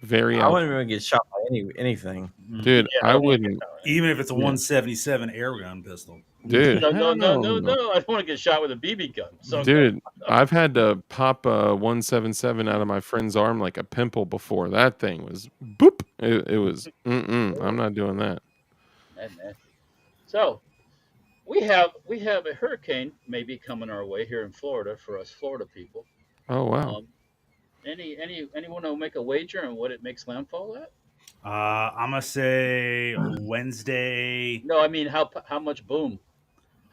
B: Very
A: I
B: out.
A: wouldn't even get shot by anything.
B: Dude,
E: Yeah,
B: I
E: don't want to get
B: wouldn't.
E: shot. Right?
D: Even if it's a
B: Yeah.
D: 177 air gun pistol.
B: Dude,
E: No, no,
B: hell
E: no, no,
B: no.
E: no. I don't want to get shot with a BB gun. So no.
B: Dude, I've had to pop a 177 out of my friend's arm like a pimple before. That thing was boop. It was, I'm not doing that.
E: That's nasty. So we have a hurricane maybe coming our way here in Florida for us Florida people.
B: Oh, wow.
E: Um, anyone will make a wager on what it makes landfall at?
D: I'm gonna say Wednesday.
E: No, I mean how much boom?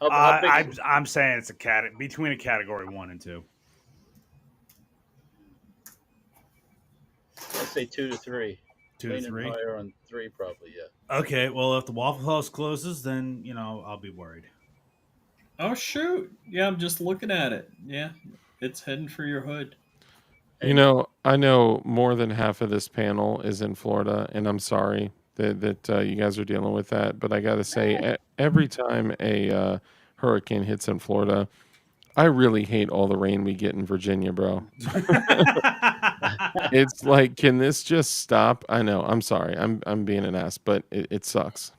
E: How big is it?
D: I'm saying it's a between a category 1 and 2.
E: I say 2 to 3.
D: 2 to
E: Leaning
D: 3.
E: higher on 3 probably. Yeah.
D: Okay, well if the Waffle House closes, then I'll be worried.
C: Oh shoot! Yeah, I'm just looking at it. Yeah, it's heading for your hood.
E: And
B: I know more than half of this panel is in Florida, and I'm sorry that you guys are dealing with that. But I got to say, every time a hurricane hits in Florida, I really hate all the rain we get in Virginia, bro. It's like, can this just stop? I know. I'm sorry. I'm being an ass, but it sucks.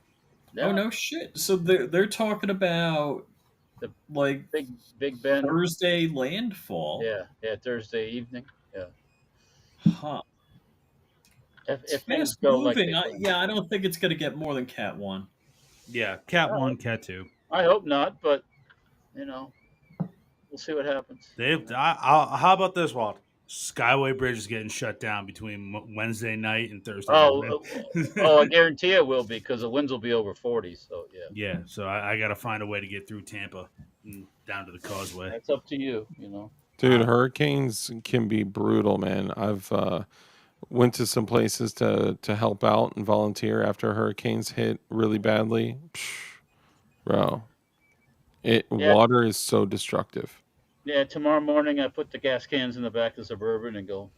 C: Oh
E: no,
C: no shit! So they're talking about
E: the
C: like
E: Big Ben.
C: Thursday landfall.
E: Yeah, yeah. Thursday evening. Yeah.
C: Huh. It's
E: If things
C: fast
E: go like
C: moving.
E: they plan.
C: Yeah, I don't think it's gonna get more than Cat 1.
D: Yeah, Cat
E: All right.
D: 1, Cat 2.
E: I hope not, but you know, we'll see what happens.
D: How about this, Walt? Skyway Bridge is getting shut down between Wednesday night and Thursday morning.
E: I guarantee it will be because the winds will be over 40. So yeah,
D: Yeah, so I got to find a way to get through Tampa and down to the causeway.
E: that's up to you. You know.
B: Dude, hurricanes can be brutal, man. I've went to some places to help out and volunteer after hurricanes hit really badly. Psh, bro,
E: Yeah,
B: water is so destructive.
E: yeah. Tomorrow morning, I put the gas cans in the back of the Suburban and go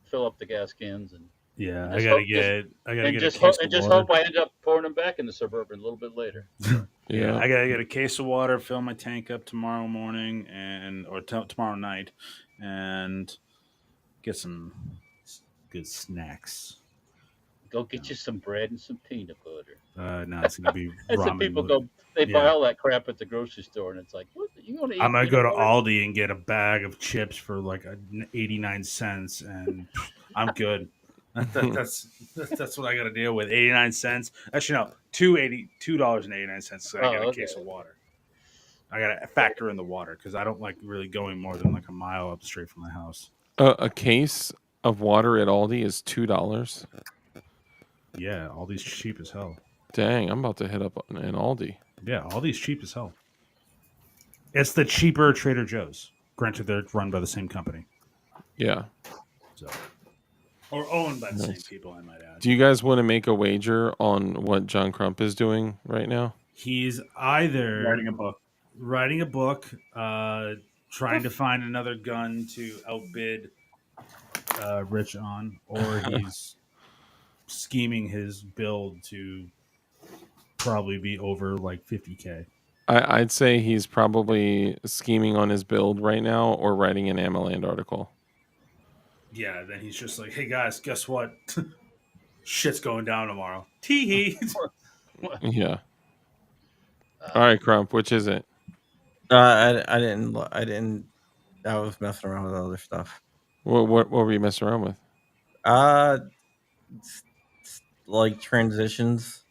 E: fill up the gas cans
D: Yeah,
E: and
D: I
E: just
D: gotta
E: hope
D: get a case of water.
E: I end up pouring them back in the Suburban a little bit later.
B: Yeah.
D: I gotta get a case of water, fill my tank up tomorrow morning or tomorrow night, and get some good snacks.
E: Go get you some bread and some peanut butter.
D: No, it's gonna be
E: And some
D: ramen.
E: people go, they buy
D: Yeah.
E: all that crap at the grocery store, and it's like, what? You want to eat?
D: I'm gonna go to
E: peanut butter?
D: Aldi and get a bag of chips for like 89 cents, and I'm good. That's what I got to deal with. 89 cents. Actually, no, $2.89. So I
E: Oh,
D: get a
E: okay.
D: case of water. I got to factor in the water because I don't like really going more than like a mile up straight from my house.
B: A case of water at Aldi is $2.
D: Yeah, Aldi's cheap as hell.
B: Dang, I'm about to hit up an Aldi.
D: Yeah, Aldi's cheap as hell. It's the cheaper Trader Joe's. Granted, they're run by the same company,
B: Yeah.
D: so or owned by the same
B: Nice.
D: people. I might add.
B: Do you guys want to make a wager on what John Crump is doing right now?
D: He's either
C: Writing a book.
D: writing a book, trying to find another gun to outbid Rich on, or he's scheming his build to probably be over like 50K.
B: I'd say he's probably scheming on his build right now or writing an Amaland article.
D: Yeah, then he's just like, hey guys, guess what? Shit's going down tomorrow. Tee hee.
B: Yeah. All right, Crump, which is it?
A: I didn't. I was messing around with other stuff.
B: What were you messing around with?
A: Uh, like transitions.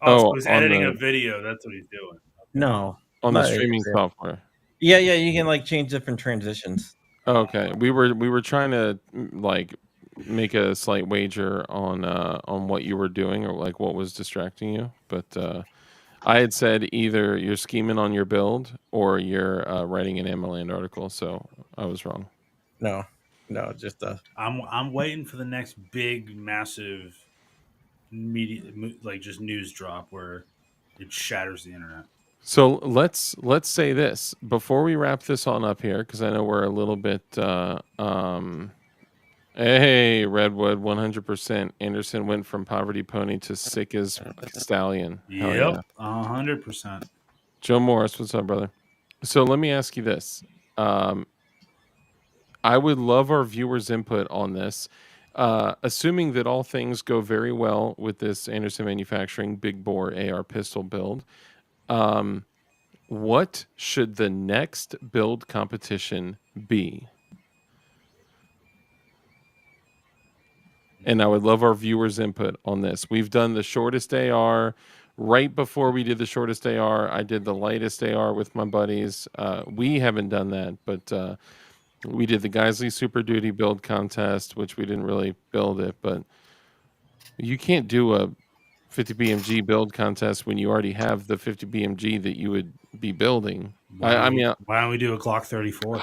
D: Oh, so
B: Oh,
D: he's
B: on
D: editing
B: the
D: a video. That's what he's doing.
A: No,
B: on the
A: not
B: streaming
A: editing.
B: software.
A: Yeah, you can like change different transitions.
B: Okay, we were trying to like make a slight wager on what you were doing or like what was distracting you, but I had said either you're scheming on your build or you're writing an Amaland article, so I was wrong.
A: No, just
D: I'm waiting for the next big, massive media, like just news drop where it shatters the internet.
B: So let's say this before we wrap this on up here because I know we're a little bit. Hey, Redwood, 100%. Anderson went from poverty pony to sick as stallion. Hell yeah.
D: Yep, 100%.
B: Joe Morris, what's up, brother? So let me ask you this. I would love our viewers' input on this. Assuming that all things go very well with this Anderson Manufacturing big bore AR pistol build, what should the next build competition be? And I would love our viewers' input on this. We've done the shortest AR. Right before we did the shortest AR, I did the lightest AR with my buddies. We haven't done that, but we did the Geisley Super Duty build contest, which we didn't really build it, but you can't do a 50 BMG build contest when you already have the 50 BMG that you would be building. I mean,
D: Why don't we do a Glock 34?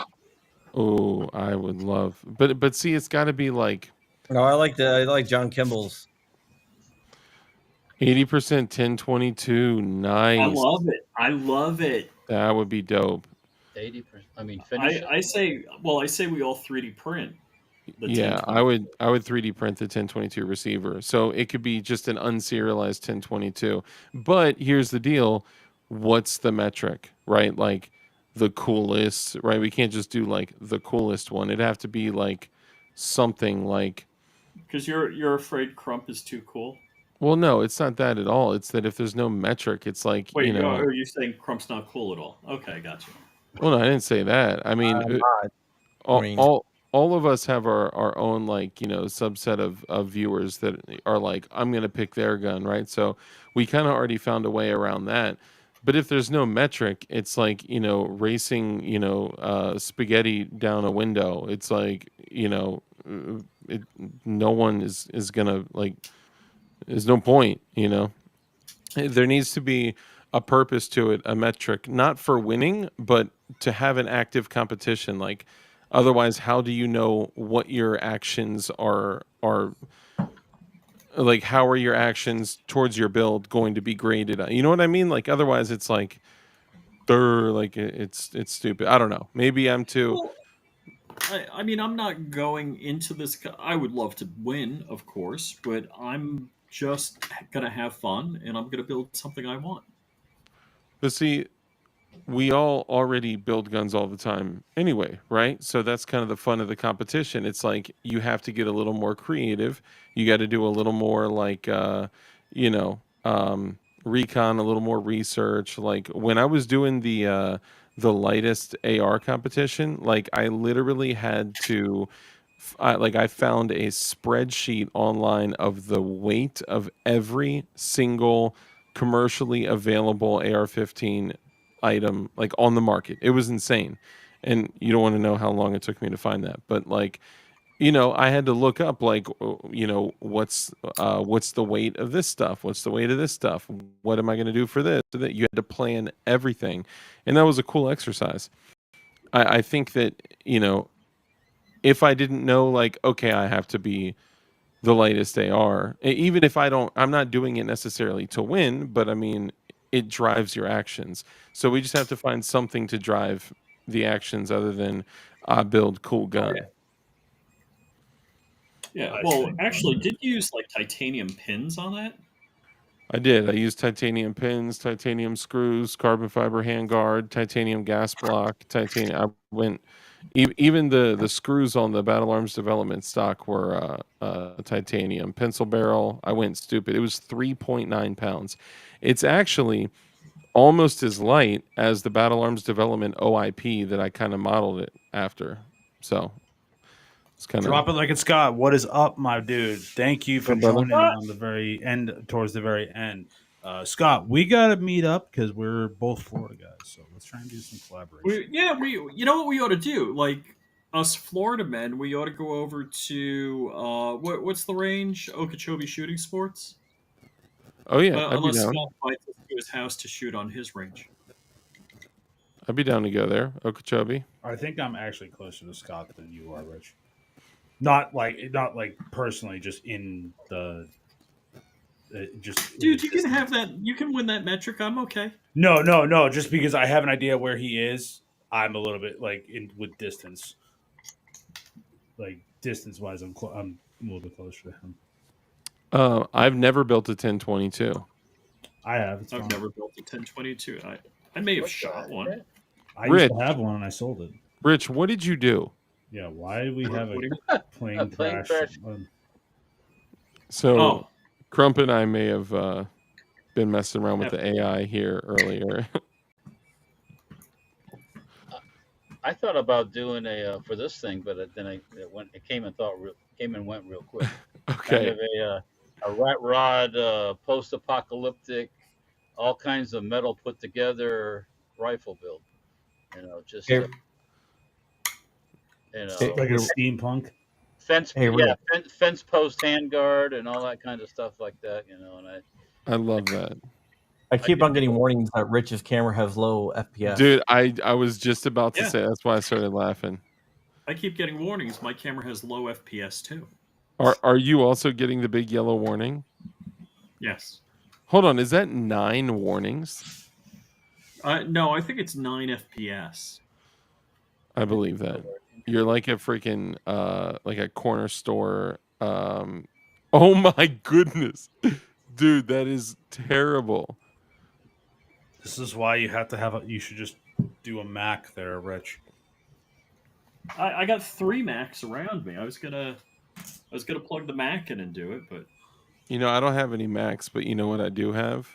B: oh, I would love, but see, it's got to be like
A: No, I like John Kimball's.
B: 80% 1022.
C: I
B: Nice.
C: love it. I love it.
B: That would be dope.
E: 80%. I mean, finish it.
C: I say, well, I say we all 3D print the
B: Yeah,
C: 1020.
B: I would 3D print the 1022 receiver. So it could be just an unserialized 1022. But here's the deal, what's the metric, right? Like the coolest, right? We can't just do like the coolest one. It'd have to be like something like,
C: Because you're afraid Crump is too cool.
B: well, no, it's not that at all. It's that if there's no metric, it's like,
C: Wait, are you saying Crump's not cool at all? Okay, gotcha.
B: well, no, I didn't say that. I mean,
A: Not. I
B: all
A: mean,
B: all of us have our own, like, subset of viewers that are like, I'm gonna pick their gun, right? So we kind of already found a way around that. But if there's no metric, it's like, racing, spaghetti down a window. It's like, no one is gonna, like, there's no point. There needs to be a purpose to it, a metric, not for winning, but to have an active competition. Like, otherwise, how do you know what your actions are like? How are your actions towards your build going to be graded? You know what I mean? Like, otherwise, it's like, like it's stupid. I don't know. Maybe I'm too.
C: Well, I mean, I'm not going into this. I would love to win, of course, but I'm just gonna have fun, and I'm gonna build something I want.
B: But see, we all already build guns all the time anyway, right? So that's kind of the fun of the competition. It's like you have to get a little more creative. You got to do a little more, like, you know, recon, a little more research. Like when I was doing the lightest AR competition, like I literally had to like I found a spreadsheet online of the weight of every single commercially available AR-15 item, like, on the market. It was insane. And you don't want to know how long it took me to find that. But like, I had to look up, like, what's the weight of this stuff? What's the weight of this stuff? What am I going to do for this? So that you had to plan everything. And that was a cool exercise. I think that, if I didn't know, like, okay, I have to be the lightest AR, even if I'm not doing it necessarily to win, but I mean, it drives your actions. So we just have to find something to drive the actions other than build cool
C: Oh
B: gun.
C: yeah, yeah.
D: I
C: Well,
D: see.
C: actually, did you use like titanium pins on that?
B: I did. I used titanium pins, titanium screws, carbon fiber handguard, titanium gas block, titanium. I went even the screws on the Battle Arms Development stock were titanium. Pencil barrel. I went stupid. It was 3.9 pounds. It's actually almost as light as the Battle Arms Development OIP that I kind of modeled it after. So it's kind of
D: Drop it like it's Scott. What is up, my dude? Thank you for
B: brother.
D: joining on the very end, towards the very end. Scott, we got to meet up because we're both Florida guys. So let's try and do some collaboration.
C: We you know what we ought to do? Like us Florida men, we ought to go over to what's the range? Okeechobee Shooting Sports.
B: Oh yeah, I'd be
C: Unless
B: down.
C: Scott invites us to his house to shoot on his range.
B: I'd be down to go there, Okeechobee.
D: I think I'm actually closer to Scott than you are, Rich. Not like personally, just in the just in the
C: Dude, you can
D: distance.
C: have that. You can win that metric. I'm okay.
D: No. Just because I have an idea where he is, I'm a little bit like in with distance. Like distance wise, I'm a little bit closer to him.
B: I've never built a 1022.
D: I have. It's
C: I've
D: fine.
C: never built a 1022. I may have
E: What the
C: shot one.
E: heck?
D: I
B: Rich.
D: used to have one and I sold it.
B: Rich, what did you do?
D: Yeah. Why do we have a
C: What do you-
D: plane
E: Plane
D: crash?
E: crash.
B: So
C: Oh,
B: Crump and I may have been messing around with the
C: F-
B: AI here earlier.
E: I thought about doing a for this thing, but then it came and went real quick. Kind
B: Okay.
E: of a rat rod post-apocalyptic, all kinds of metal put together rifle build. Just
A: Hey, hey,
D: Like a
A: hey,
D: steampunk.
E: fence,
A: hey,
E: yeah,
A: Rick.
E: fence post handguard and all that kind of stuff like that. And
B: I love that.
A: I
E: I
A: keep
E: could
A: on getting warnings that Rich's camera has low FPS.
B: Dude, I was just about to
C: yeah.
B: say that's why I started laughing.
C: I keep getting warnings. My camera has low FPS too.
B: Are you also getting the big yellow warning?
C: Yes.
B: Hold on, is that 9 warnings?
C: No, I think it's 9 FPS.
B: I believe that. You're like a freaking like a corner store oh my goodness. Dude, that is terrible.
D: This is why you have to have a. You should just do a Mac there, Rich.
C: I got 3 Macs around me. I was gonna plug the Mac in and do it, but
B: You know, I don't have any Macs, but you know what I do have?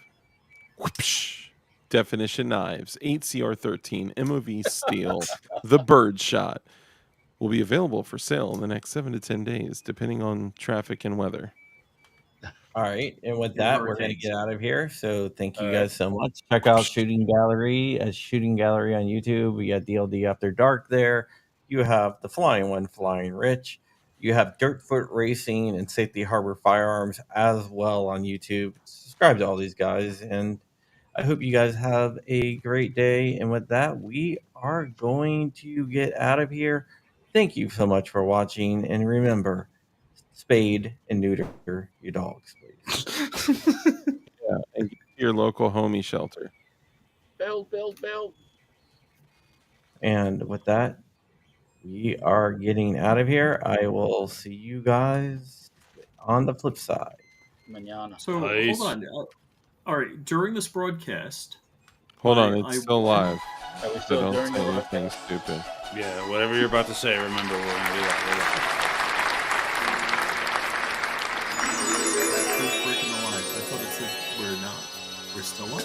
B: Whoopsh. Definition knives, 8CR13, MOV steel, the bird shot will be available for sale in the next 7 to 10 days, depending on traffic and weather.
A: All right, and with
C: in
A: that, we're gonna
C: hurricanes.
A: get out of here. So thank
E: All
A: you
E: right.
A: guys so much. Check out Shooting Gallery as Shooting Gallery on YouTube. We got DLD After Dark there. You have the Flying One, Flying Rich. You have Dirtfoot Racing and Safety Harbor Firearms as well on YouTube. Subscribe to all these guys, and I hope you guys have a great day. And with that, we are going to get out of here. Thank you so much for watching, and remember, spade and neuter your dogs, please.
B: Yeah, and get to your local homie shelter.
E: Build.
A: And with that, we are getting out of here. I will see you guys on the flip side.
E: Manana.
C: So hold
D: Nice.
C: on. All right, during this broadcast,
B: Hold on, it's
C: I
B: still
C: want.
B: live.
E: Are we
B: So
E: still
B: don't
E: during
B: say
E: the
B: anything
E: broadcast?
B: stupid.
D: Yeah, whatever you're about to say, remember we're gonna do that.
C: We're freaking alive. I thought it said we're not. We're still on.